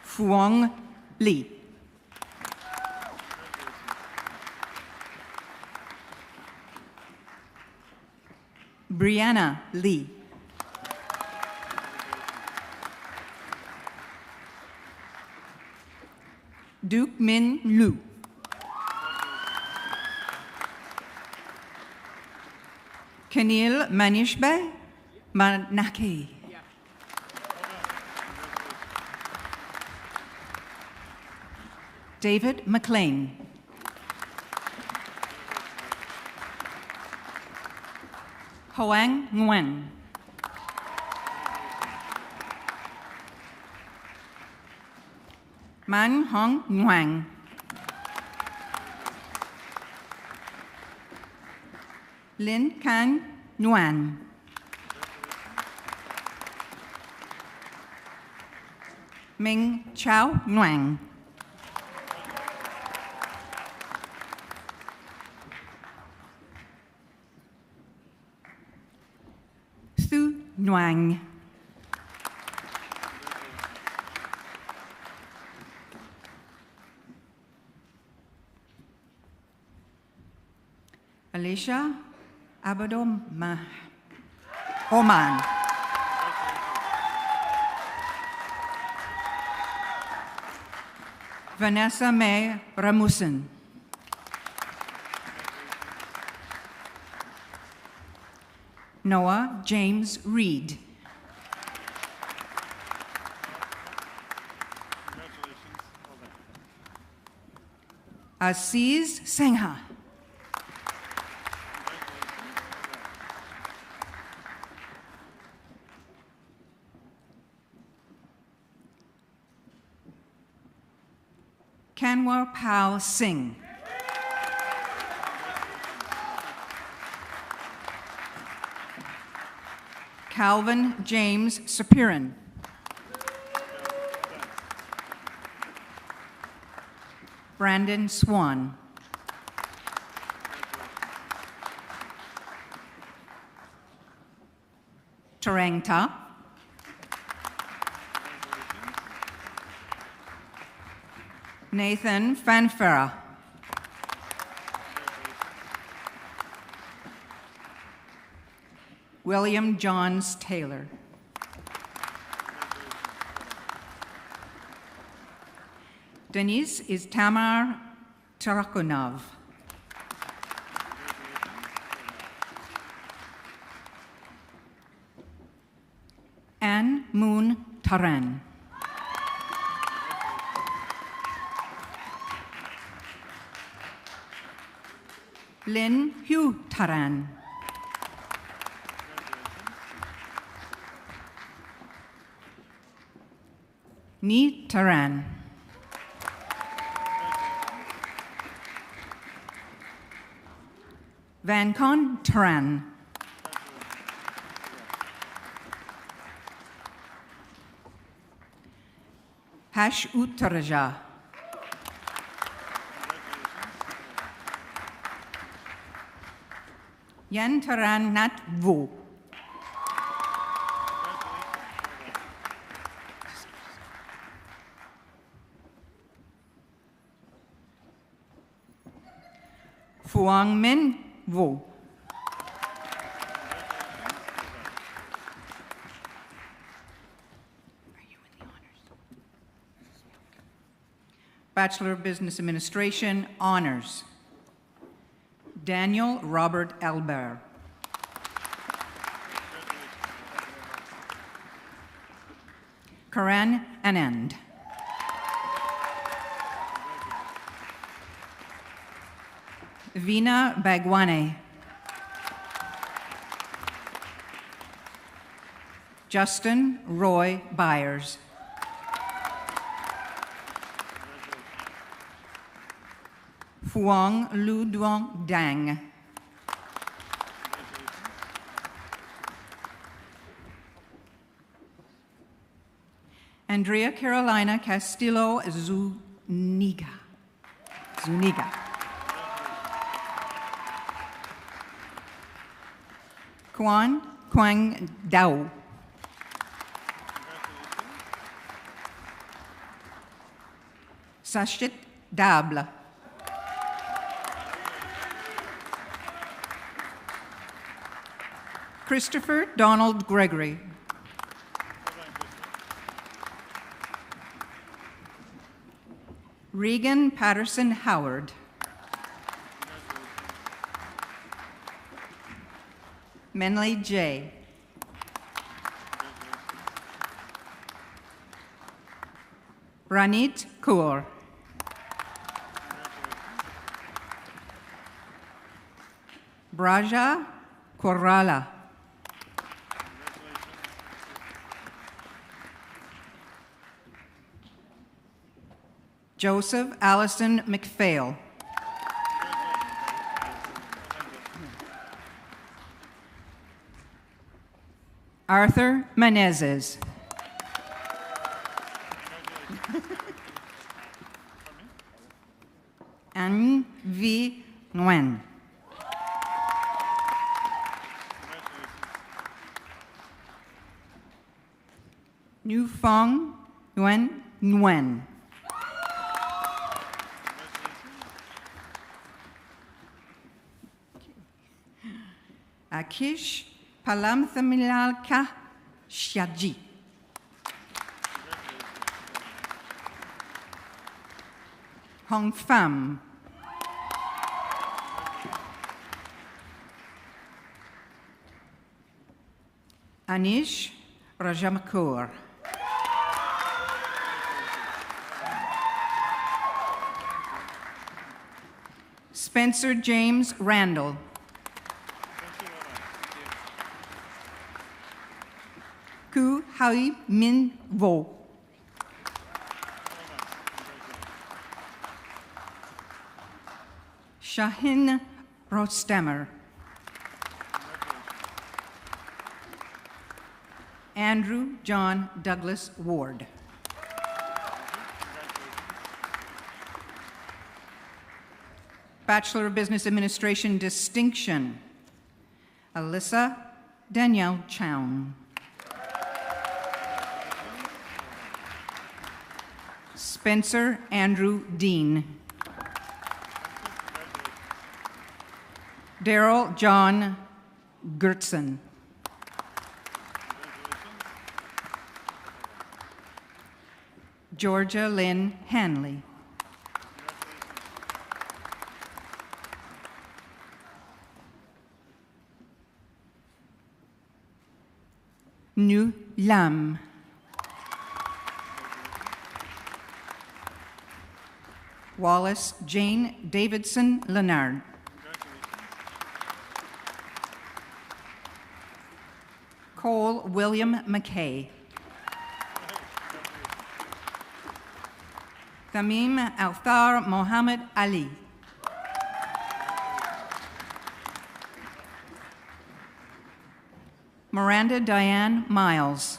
Fuong Lee. Brianna Lee. Duke Min Liu. Kenil Manishbe Manaki. David McLean. Hoang Nguyen. Man Hong Nguyen. Lin Can Nguyen. Ming Chao Nguyen. Thu Nguyen. Alicia Abadom Oman. Vanessa May Ramussen. Noah James Reed. Aziz Sengha. Kanwar Pal Singh. Calvin James Sapirin. Brandon Swan. Tarangta. Nathan Fanfara. William Johns Taylor. Denise is Tamar Tarakunov. Anne Moon Taran. Lin Hugh Taran. Ni Taran. Van Con Taran. Hash Uttaraja. Yen Taran Nat Vo. Phuong Min Vo. Bachelor of Business Administration, Honors. Daniel Robert Albert. Karan Anand. Veena Bagwane. Justin Roy Byers. Phuong Lu Duong Dang. Andrea Carolina Castillo Zuniga. Quan Quang Dao. Sachit Dable. Christopher Donald Gregory. Regan Patterson Howard. Menley J. Ranit Kaur. Braja Korala. Joseph Allison McPhail. Arthur Menezes. Anh V. Nguyen. New Fong Nguyen. Akish Palamthamilalka Shaji. Hong Pham. Anish Rajamakur. Spencer James Randall. Ku Hai Min Vo. Shahin Rostemer. Andrew John Douglas Ward. Bachelor of Business Administration distinction, Alyssa Danielle Chown. Spencer Andrew Dean. Daryl John Gertson. Georgia Lynn Hanley. Nu Lam. Wallace Jane Davidson Leonard. Cole William McKay. Tamim Althar Mohammed Ali. Miranda Diane Miles.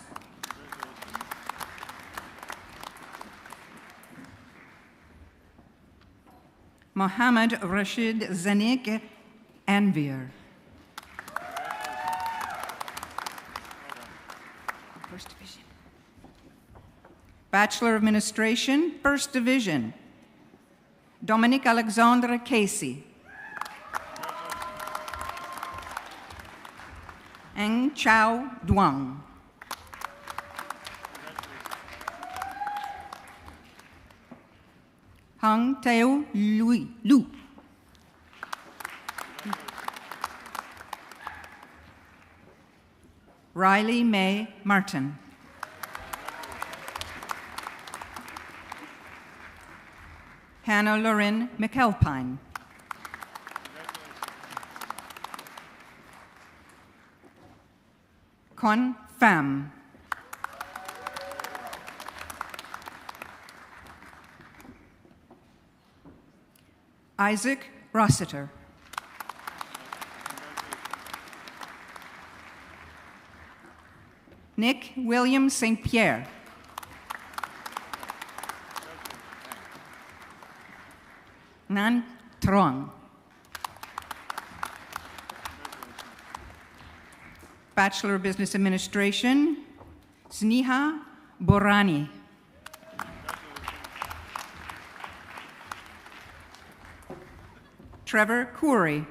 Mohammed Rashid Zanik Anvir. First Division. Bachelor of Administration, First Division, Dominique Alexandre Casey. Eng Chao Duong. Hang Teo Lu. Riley May Martin. Hannah Lorin McAlpine. Con Pham. Isaac Rossiter. Nick William St. Pierre. Nan Trong. Bachelor of Business Administration, Sneha Borani. Trevor Coury.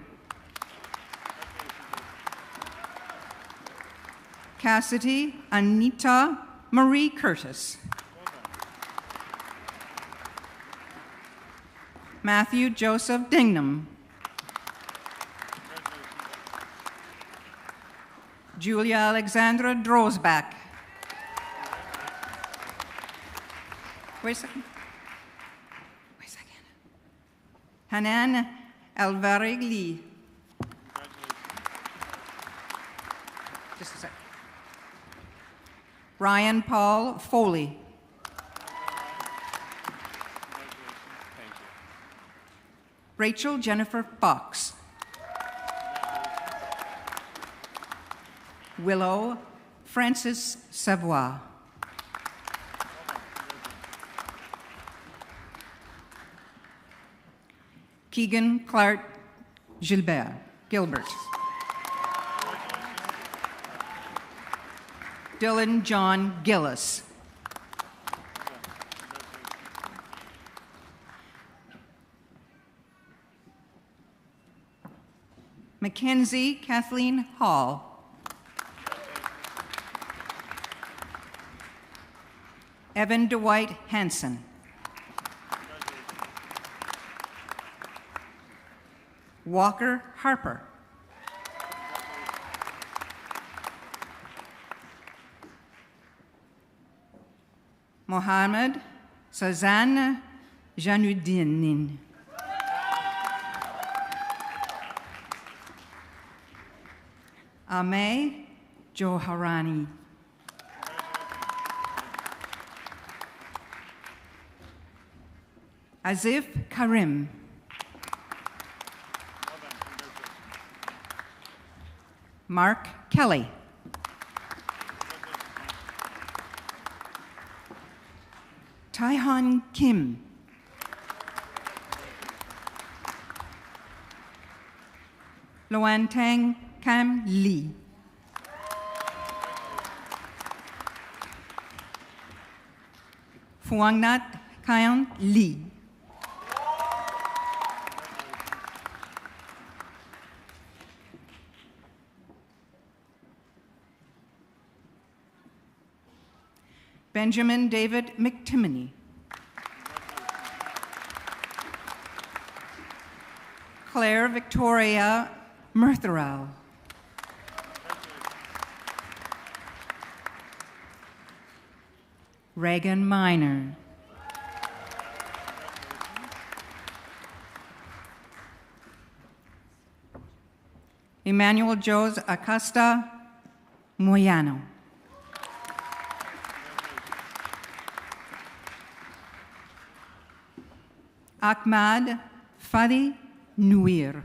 Cassidy Anita Marie Curtis. Matthew Joseph Dingnam. Julia Alexandra Drosbach. Wait a second. Hanan Alvarigli. Just a second. Ryan Paul Foley. Rachel Jennifer Fox. Willow Francis Savoy. Keegan Clark Gilbert. Dylan John Gillis. Mackenzie Kathleen Hall. Evan Dwight Hansen. Walker Harper. Mohammed Sazan Januddin. Ameh Joharani. Azif Karim. Mark Kelly. Taihan Kim. Loan Tang Cam Lee. Phuangnat Kayan Lee. Benjamin David McTimoney. Claire Victoria Murtharau. Reagan Miner. Emmanuel Jose Acosta Moyano. Ahmad Fadi Nuir.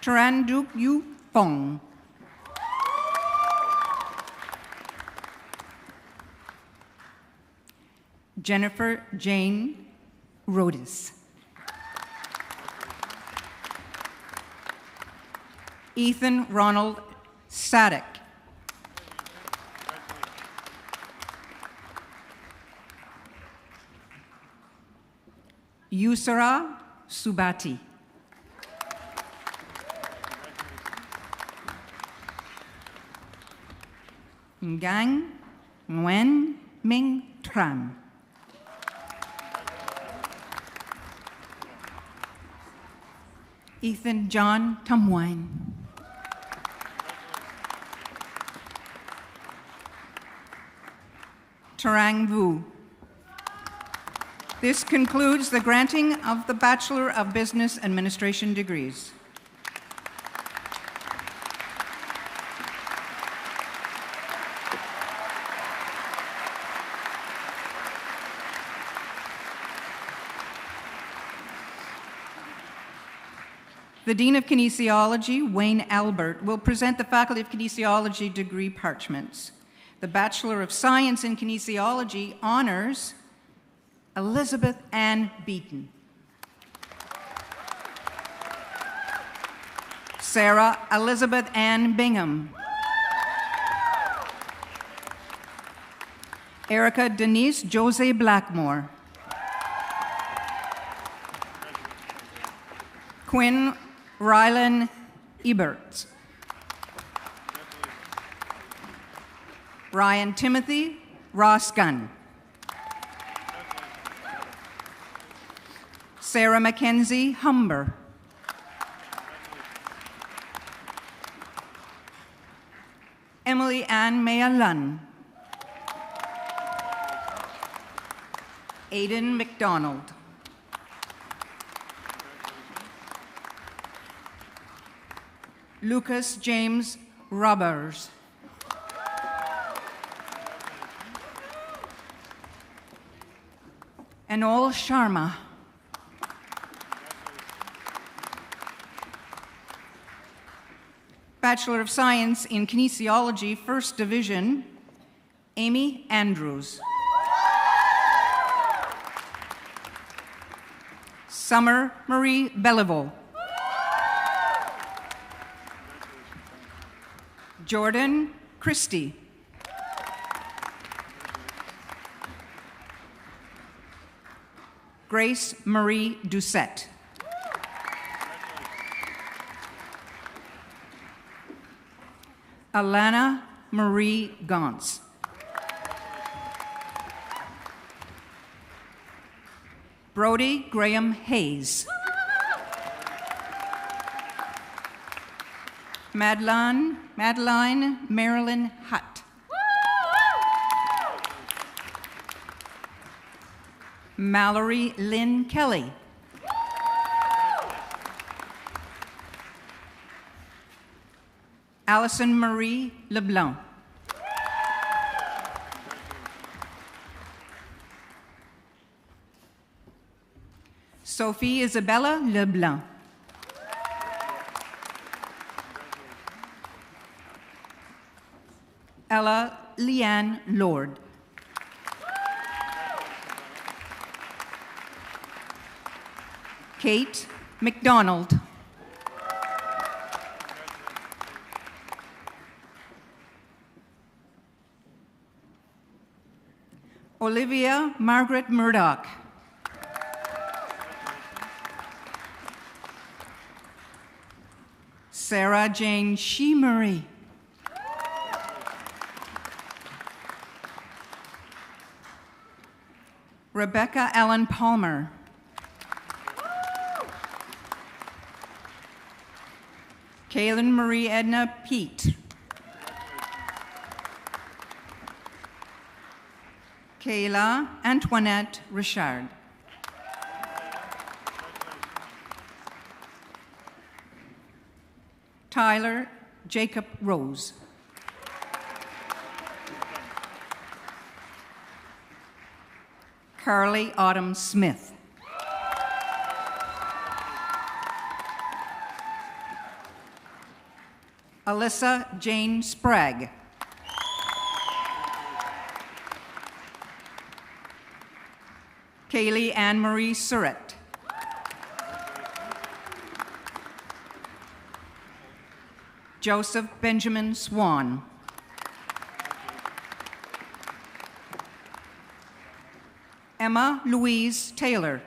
Tranduk Yu Fong. Jennifer Jane Rodis. Ethan Ronald Sadek. Yusra Subati. Ngang Nguyen Minh Tran. Ethan John Tumwine. Tarang Vu. This concludes the granting of the Bachelor of Business Administration degrees. The Dean of Kinesiology, Wayne Albert, will present the Faculty of Kinesiology degree parchments. The Bachelor of Science in Kinesiology honors Elizabeth Ann Beaton. Sarah Elizabeth Ann Bingham. Erica Denise Jose Blackmore. Quinn Rylan Eberts. Ryan Timothy Ross Gunn. Sarah Mackenzie Humber. Emily Ann Maya Lunn. Aidan McDonald. Lucas James Robbers. Anol Sharma. Bachelor of Science in Kinesiology, First Division, Amy Andrews. Summer Marie Belleville. Jordan Christie. Grace Marie Doucette. Alana Marie Gauntz. Brody Graham Hayes. Madeline Marilyn Hutt. Mallory Lynn Kelly. Allison Marie LeBlanc. Sophie Isabella LeBlanc. Ella Leanne Lord. Kate McDonald. Olivia Margaret Murdoch. Sarah Jane Sheemery. Rebecca Ellen Palmer. Kaylin Marie Edna Pete. Kayla Antoinette Richard. Tyler Jacob Rose. Carly Autumn Smith. Alyssa Jane Sprague. Kaylee Anne-Marie Surratt. Joseph Benjamin Swan. Emma Louise Taylor.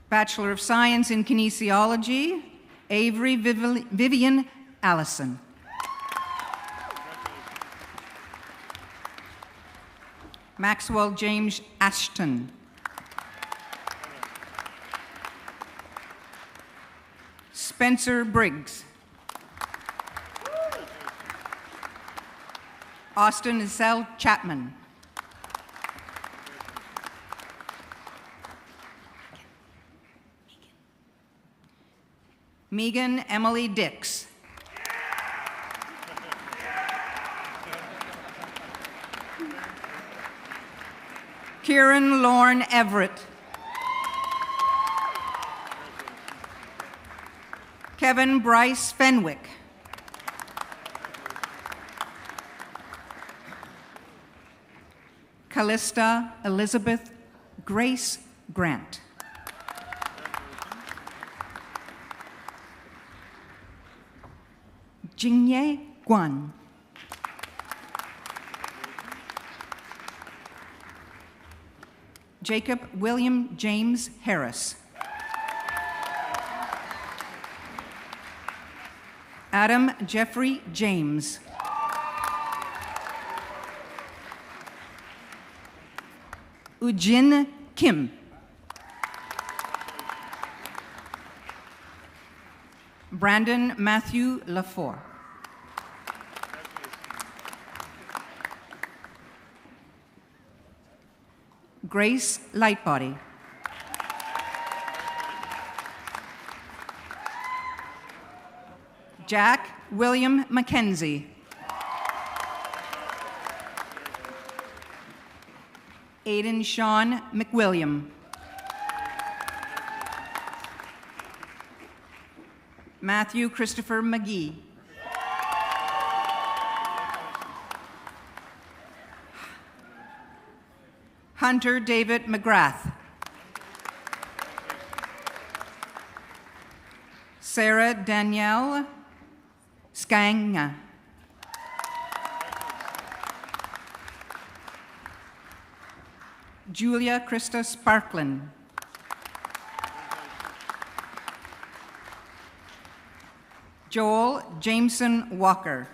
Bachelor of Science in Kinesiology, Avery Vivian Allison. Maxwell James Ashton. Spencer Briggs. Austin Isel Chapman. Megan Emily Dix. Kieran Lorne Everett. Kevin Bryce Fenwick. Callista Elizabeth Grace Grant. Jingye Guan. Jacob William James Harris. Adam Jeffrey James. Ujin Kim. Brandon Matthew Lafore. Grace Lightbody. Jack William Mackenzie. Aiden Sean McWilliam. Matthew Christopher McGee. Hunter David McGrath. Sarah Danielle Skanga. Julia Krista Sparklin. Joel Jameson Walker.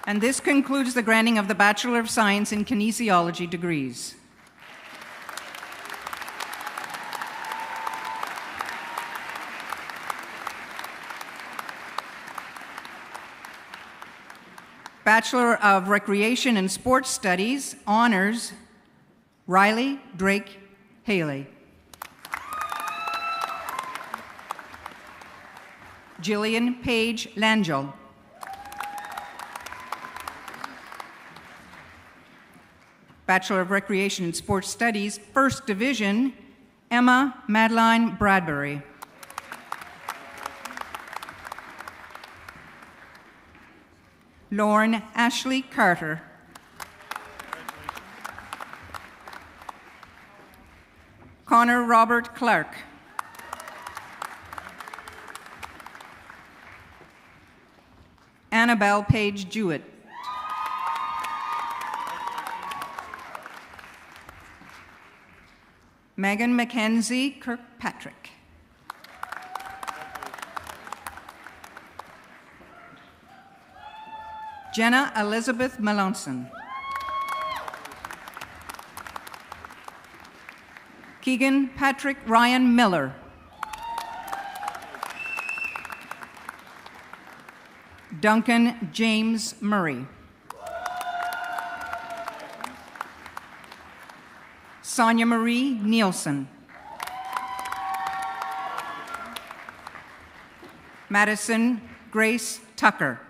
And this concludes the granting of the Bachelor of Science in Kinesiology degrees. Bachelor of Recreation and Sports Studies, honors, Riley Drake Haley. Jillian Page Langell. Bachelor of Recreation and Sports Studies, First Division, Emma Madeline Bradbury. Lauren Ashley Carter. Connor Robert Clark. Annabelle Page Jewett. Megan Mackenzie Kirkpatrick. Jenna Elizabeth Melanson. Keegan Patrick Ryan Miller. Duncan James Murray. Sonia Marie Nielsen. Madison Grace Tucker.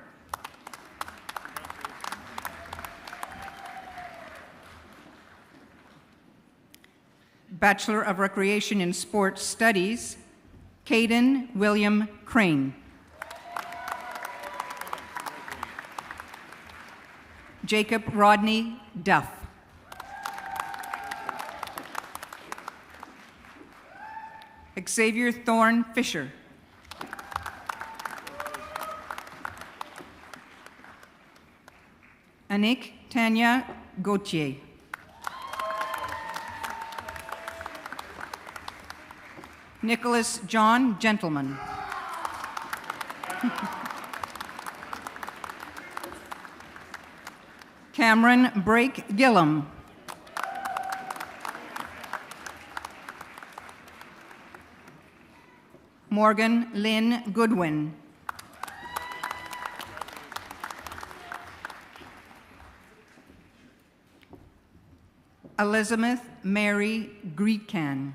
Bachelor of Recreation in Sports Studies, Caden William Crane. Jacob Rodney Duff. Xavier Thorne Fisher. Anik Tanya Gauthier. Nicholas John Gentleman. Cameron Brake Gillum. Morgan Lynn Goodwin. Elizabeth Mary Greetcan.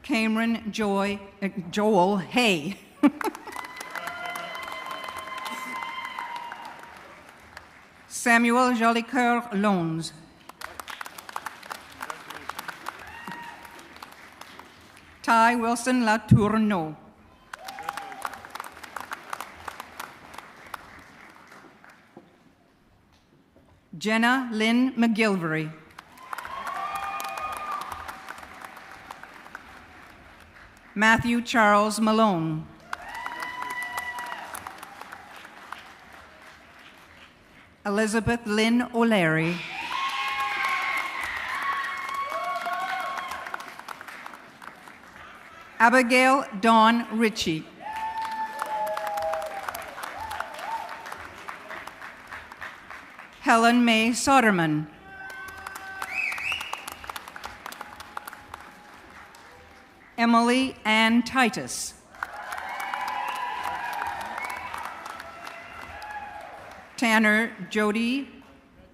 Cameron Joel Hay. Samuel Jolicoeur Lones. Ty Wilson Latourneau. Jenna Lynn McGilvery. Matthew Charles Malone. Elizabeth Lynn O'Leary. Abigail Dawn Ritchie. Helen May Soderman. Emily Ann Titus. Tanner Jody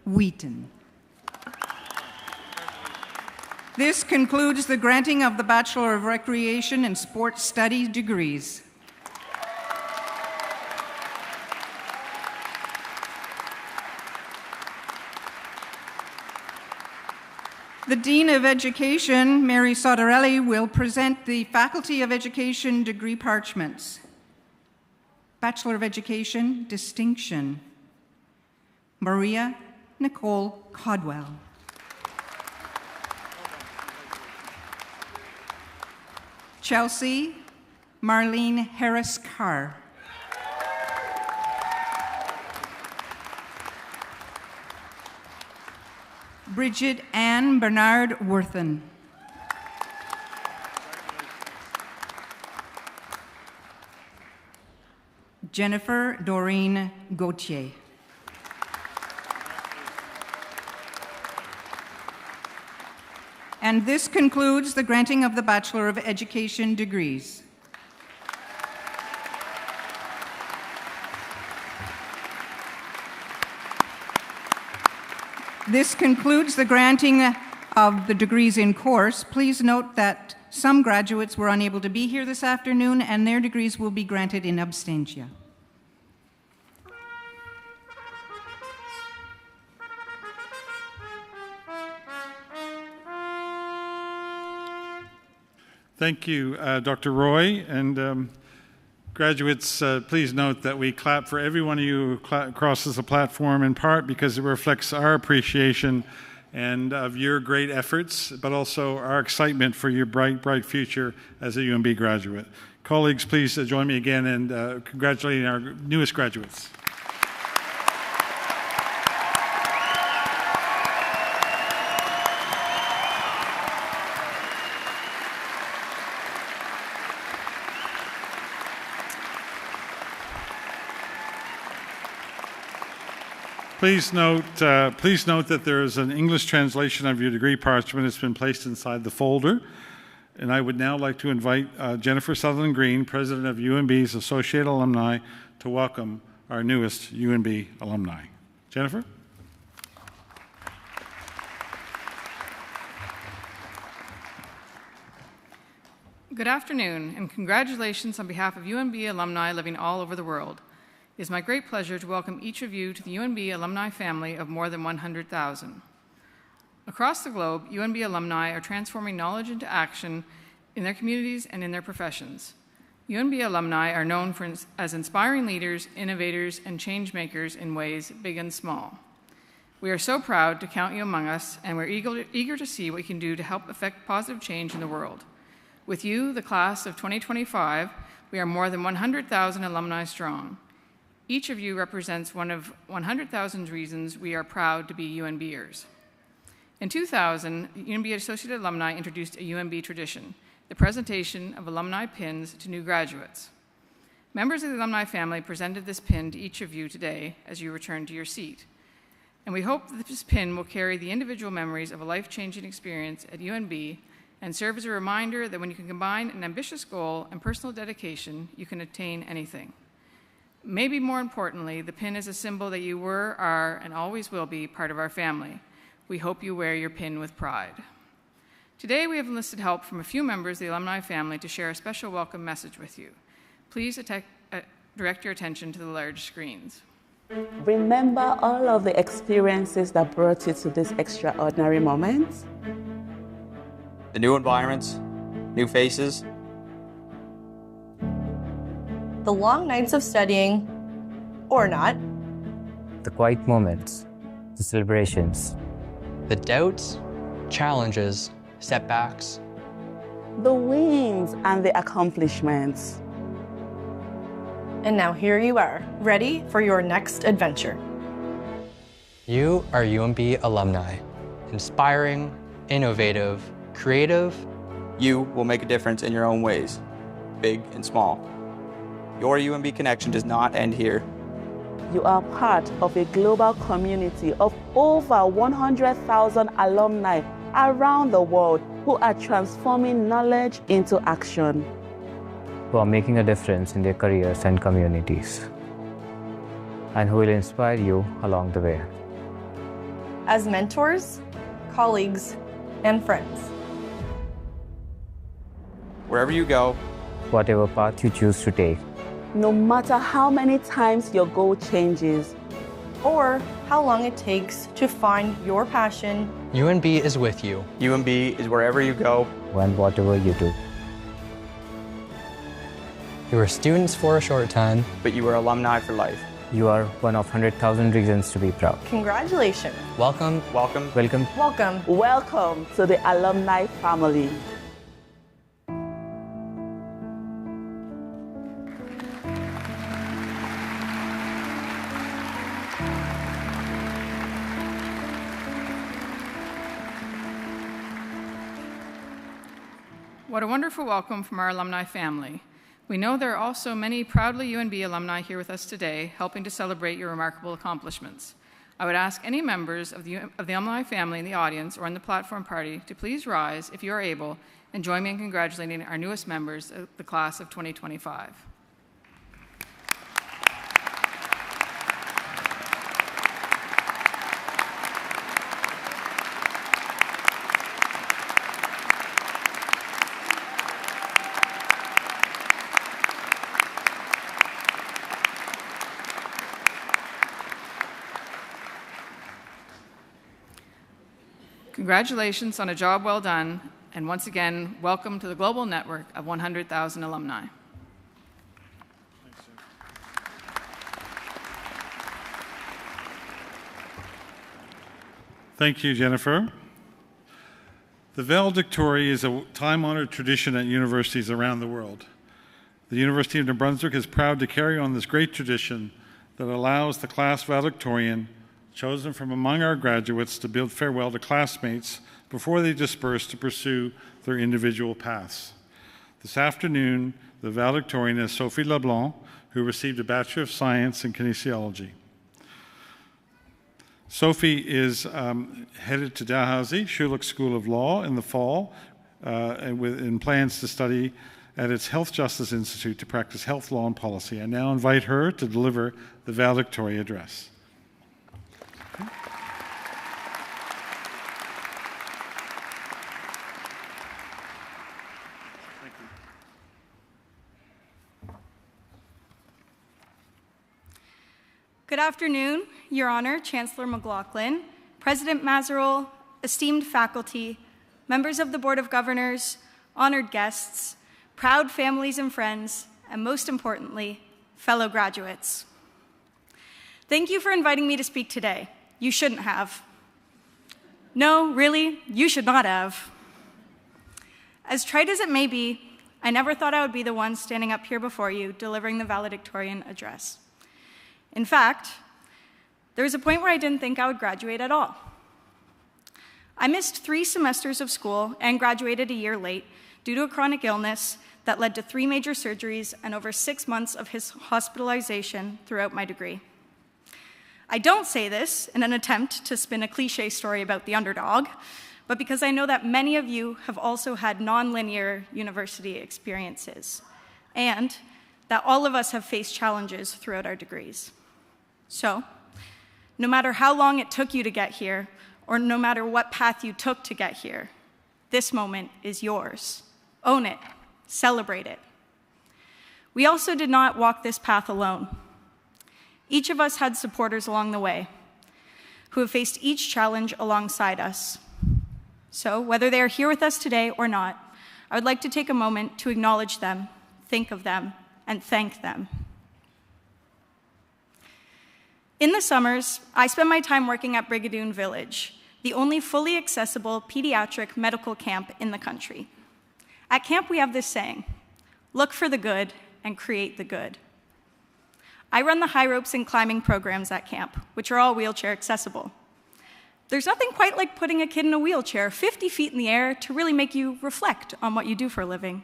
Wheaton. This concludes the granting of the Bachelor of Recreation and Sports Studies degrees. The Dean of Education, Mary Sodarelli, will present the Faculty of Education degree parchments. Bachelor of Education, Distinction, Maria Nicole Codwell. Chelsea Marlene Harris-Carr. Bridget Ann Bernard Worthen. Jennifer Doreen Gauthier. And this concludes the granting of the Bachelor of Education degrees. This concludes the granting of the degrees in course. Please note that some graduates were unable to be here this afternoon, and their degrees will be granted in absentia. Thank you, Dr. Roy. And graduates, please note that we clap for every one of you who crosses the platform, in part because it reflects our appreciation and of your great efforts, but also our excitement for your bright future as a UNB graduate. Colleagues, please join me again in congratulating our newest graduates. Please note that there is an English translation of your degree parchment that's been placed inside the folder. And I would now like to invite Jennifer Sutherland Green, President of UNB's Associate Alumni, to welcome our newest UNB alumni. Jennifer? Good afternoon, and congratulations on behalf of UNB alumni living all over the world. It is my great pleasure to welcome each of you to the UNB alumni family of more than 100,000. Across the globe, UNB alumni are transforming knowledge into action in their communities and in their professions. UNB alumni are known as inspiring leaders, innovators, and change makers in ways big and small. We are so proud to count you among us, and we're eager to see what you can do to help affect positive change in the world. With you, the class of 2025, we are more than 100,000 alumni strong. Each of you represents one of 100,000 reasons we are proud to be UNBers. In 2000, UNB Associate Alumni introduced a UNB tradition, the presentation of alumni pins to new graduates. Members of the alumni family presented this pin to each of you today as you return to your seat. And we hope that this pin will carry the individual memories of a life-changing experience at UNB and serve as a reminder that when you can combine an ambitious goal and personal dedication, you can attain anything. Maybe more importantly, the pin is a symbol that you were, are, and always will be part of our family. We hope you wear your pin with pride. Today, we have enlisted help from a few members of the alumni family to share a special welcome message with you. Please direct your attention to the large screens. Remember all of the experiences that brought you to this extraordinary moment? The new environments, new faces. The long nights of studying, or not. The quiet moments, the celebrations. The doubts, challenges, setbacks. The wins and the accomplishments. And now here you are, ready for your next adventure. You are UNB alumni, inspiring, innovative, creative. You will make a difference in your own ways, big and small. Your UNB connection does not end here. You are part of a global community of over 100,000 alumni around the world who are transforming knowledge into action. Who are making a difference in their careers and communities, and who will inspire you along the way. As mentors, colleagues, and friends. Wherever you go, whatever path you choose to take, no matter how many times your goal changes, or how long it takes to find your passion, UNB is with you. UNB is wherever you go, and whatever you do. You are students for a short time, but you are alumni for life. You are one of 100,000 reasons to be proud. Congratulations. Welcome. Welcome. Welcome. Welcome. Welcome to the alumni family. What a wonderful welcome from our alumni family. We know there are also many proudly UNB alumni here with us today, helping to celebrate your remarkable accomplishments. I would ask any members of the alumni family in the audience or in the platform party to please rise, if you are able, and join me in congratulating our newest members of the class of 2025. Congratulations on a job well done, and once again, welcome to the global network of 100,000 alumni. Thank you, Jennifer. The Valedictorian is a time-honored tradition at universities around the world. The University of New Brunswick is proud to carry on this great tradition that allows the class valedictorian chosen from among our graduates to bid farewell to classmates before they disperse to pursue their individual paths. This afternoon, the valedictorian is Sophie Leblanc, who received a Bachelor of Science in Kinesiology. Sophie is headed to Dalhousie Schulich School of Law in the fall and plans to study at its Health Justice Institute to practice health law and policy. I now invite her to deliver the valedictorian address. Good afternoon, Your Honor, Chancellor McLaughlin, President Mazerol, esteemed faculty, members of the Board of Governors, honored guests, proud families and friends, and most importantly, fellow graduates. Thank you for inviting me to speak today. You shouldn't have. No, really, you should not have. As trite as it may be, I never thought I would be the one standing up here before you delivering the valedictorian address. In fact, there was a point where I didn't think I would graduate at all. I missed 3 semesters of school and graduated a year late due to a chronic illness that led to 3 major surgeries and over 6 months of his hospitalization throughout my degree. I don't say this in an attempt to spin a cliche story about the underdog, but because I know that many of you have also had nonlinear university experiences, and that all of us have faced challenges throughout our degrees. So, no matter how long it took you to get here, or no matter what path you took to get here, this moment is yours. Own it. Celebrate it. We also did not walk this path alone. Each of us had supporters along the way who have faced each challenge alongside us. So, whether they are here with us today or not, I would like to take a moment to acknowledge them, think of them, and thank them. In the summers, I spent my time working at Brigadoon Village, the only fully accessible pediatric medical camp in the country. At camp, we have this saying, look for the good and create the good. I run the high ropes and climbing programs at camp, which are all wheelchair accessible. There's nothing quite like putting a kid in a wheelchair 50 feet in the air to really make you reflect on what you do for a living.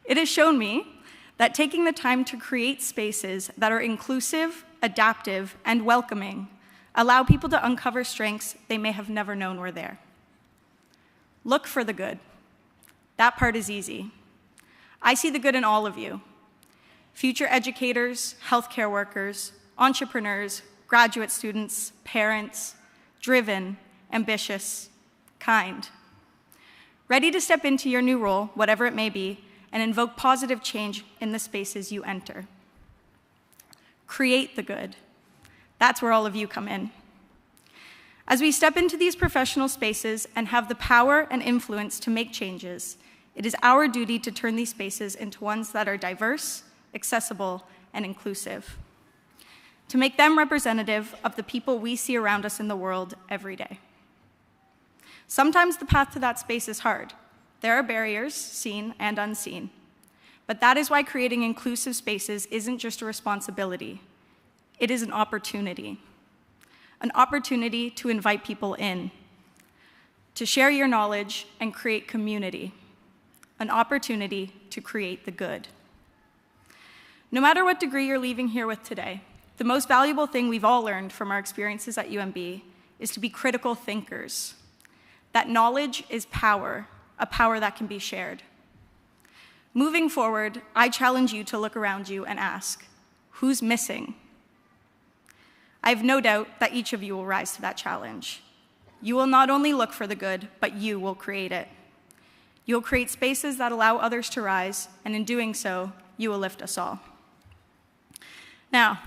It has shown me that taking the time to create spaces that are inclusive, adaptive, and welcoming allow people to uncover strengths they may have never known were there. Look for the good. That part is easy. I see the good in all of you. Future educators, healthcare workers, entrepreneurs, graduate students, parents, driven, ambitious, kind. Ready to step into your new role, whatever it may be, and invoke positive change in the spaces you enter. Create the good. That's where all of you come in. As we step into these professional spaces and have the power and influence to make changes, it is our duty to turn these spaces into ones that are diverse, accessible, and inclusive, to make them representative of the people we see around us in the world every day. Sometimes the path to that space is hard. There are barriers, seen and unseen. But that is why creating inclusive spaces isn't just a responsibility. It is an opportunity to invite people in, to share your knowledge and create community, an opportunity to create the good. No matter what degree you're leaving here with today, the most valuable thing we've all learned from our experiences at UNB is to be critical thinkers. That knowledge is power, a power that can be shared. Moving forward, I challenge you to look around you and ask, who's missing? I have no doubt that each of you will rise to that challenge. You will not only look for the good, but you will create it. You'll create spaces that allow others to rise, and in doing so, you will lift us all. Now,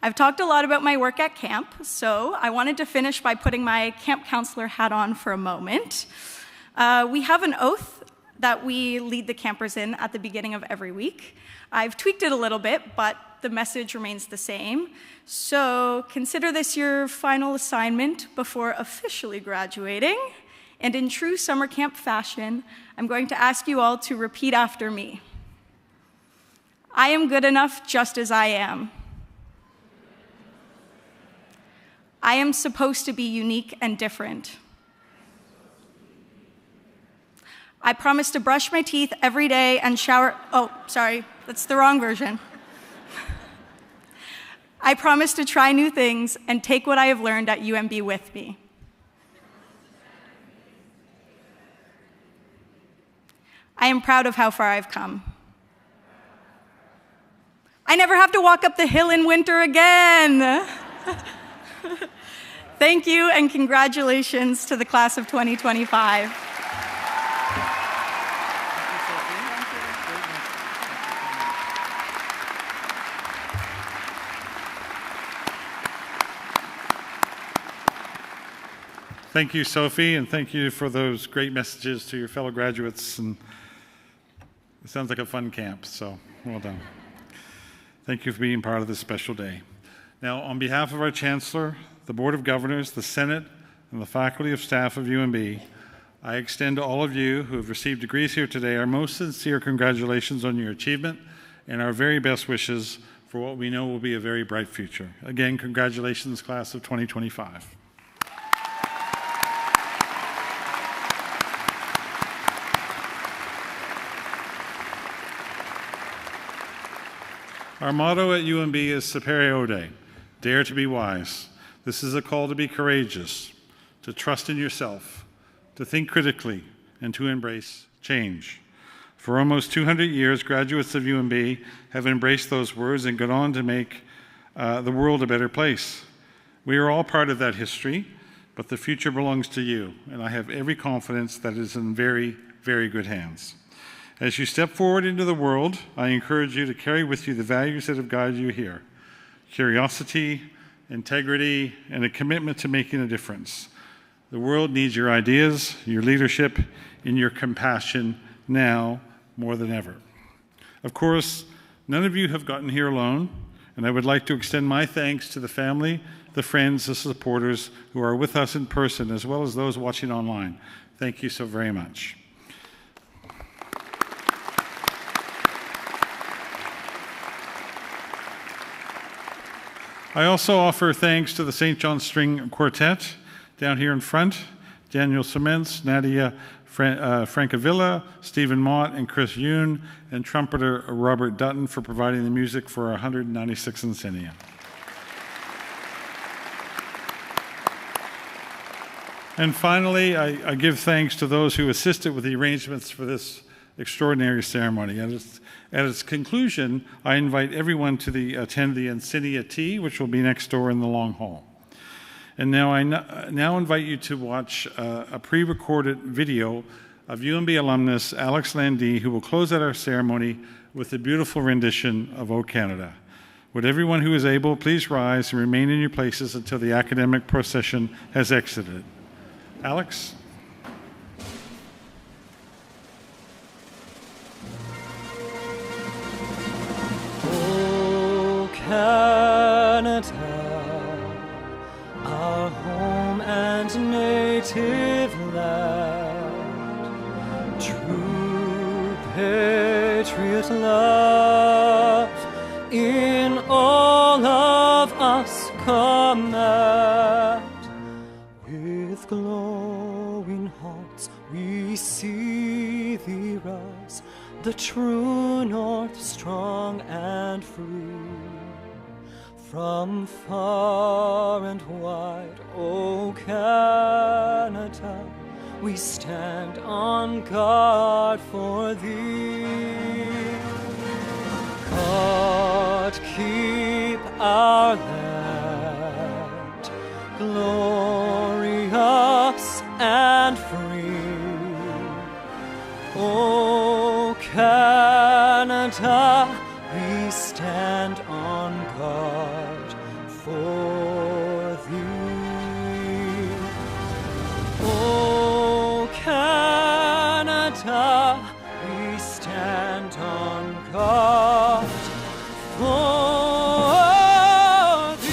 I've talked a lot about my work at camp, so I wanted to finish by putting my camp counselor hat on for a moment. We have an oath that we lead the campers in at the beginning of every week. I've tweaked it a little bit, but the message remains the same. So consider this your final assignment before officially graduating. And in true summer camp fashion, I'm going to ask you all to repeat after me. I am good enough just as I am. I am supposed to be unique and different. I promise to brush my teeth every day and shower. Oh, sorry, that's the wrong version. I promise to try new things and take what I have learned at UNB with me. I am proud of how far I've come. I never have to walk up the hill in winter again. Thank you and congratulations to the class of 2025. Thank you, Sophie, and thank you for those great messages to your fellow graduates. And it sounds like a fun camp, so well done. Thank you for being part of this special day. Now, on behalf of our Chancellor, the Board of Governors, the Senate, and the faculty of staff of UNB, I extend to all of you who have received degrees here today our most sincere congratulations on your achievement and our very best wishes for what we know will be a very bright future. Again, congratulations, class of 2025. Our motto at UNB is Sapere Aude, dare to be wise. This is a call to be courageous, to trust in yourself, to think critically, and to embrace change. For almost 200 years, graduates of UNB have embraced those words and gone on to make the world a better place. We are all part of that history, but the future belongs to you, and I have every confidence that it is in very, very good hands. As you step forward into the world, I encourage you to carry with you the values that have guided you here: curiosity, integrity, and a commitment to making a difference. The world needs your ideas, your leadership, and your compassion now more than ever. Of course, none of you have gotten here alone, and I would like to extend my thanks to the family, the friends, the supporters who are with us in person, as well as those watching online. Thank you so very much. I also offer thanks to the St. John String Quartet down here in front, Daniel Sements, Nadia Francavilla, Stephen Mott, and Chris Yoon, and trumpeter Robert Dutton for providing the music for our 196th Encaenia. And finally, I give thanks to those who assisted with the arrangements for this extraordinary ceremony. At its conclusion, I invite everyone to attend the Encaenia Tea, which will be next door in the long hall. And now I now invite you to watch a pre-recorded video of UNB alumnus Alex Landy, who will close out our ceremony with a beautiful rendition of O Canada. Would everyone who is able please rise and remain in your places until the academic procession has exited. Alex? Canada, our home and native land, true patriot love in all of us command. With glowing hearts we see thee rise, the true north strong and free. From far and wide, O Canada, we stand on guard for thee. God keep our land glorious and free. O Canada, we stand on guard for thee. O Canada, we stand on guard for thee.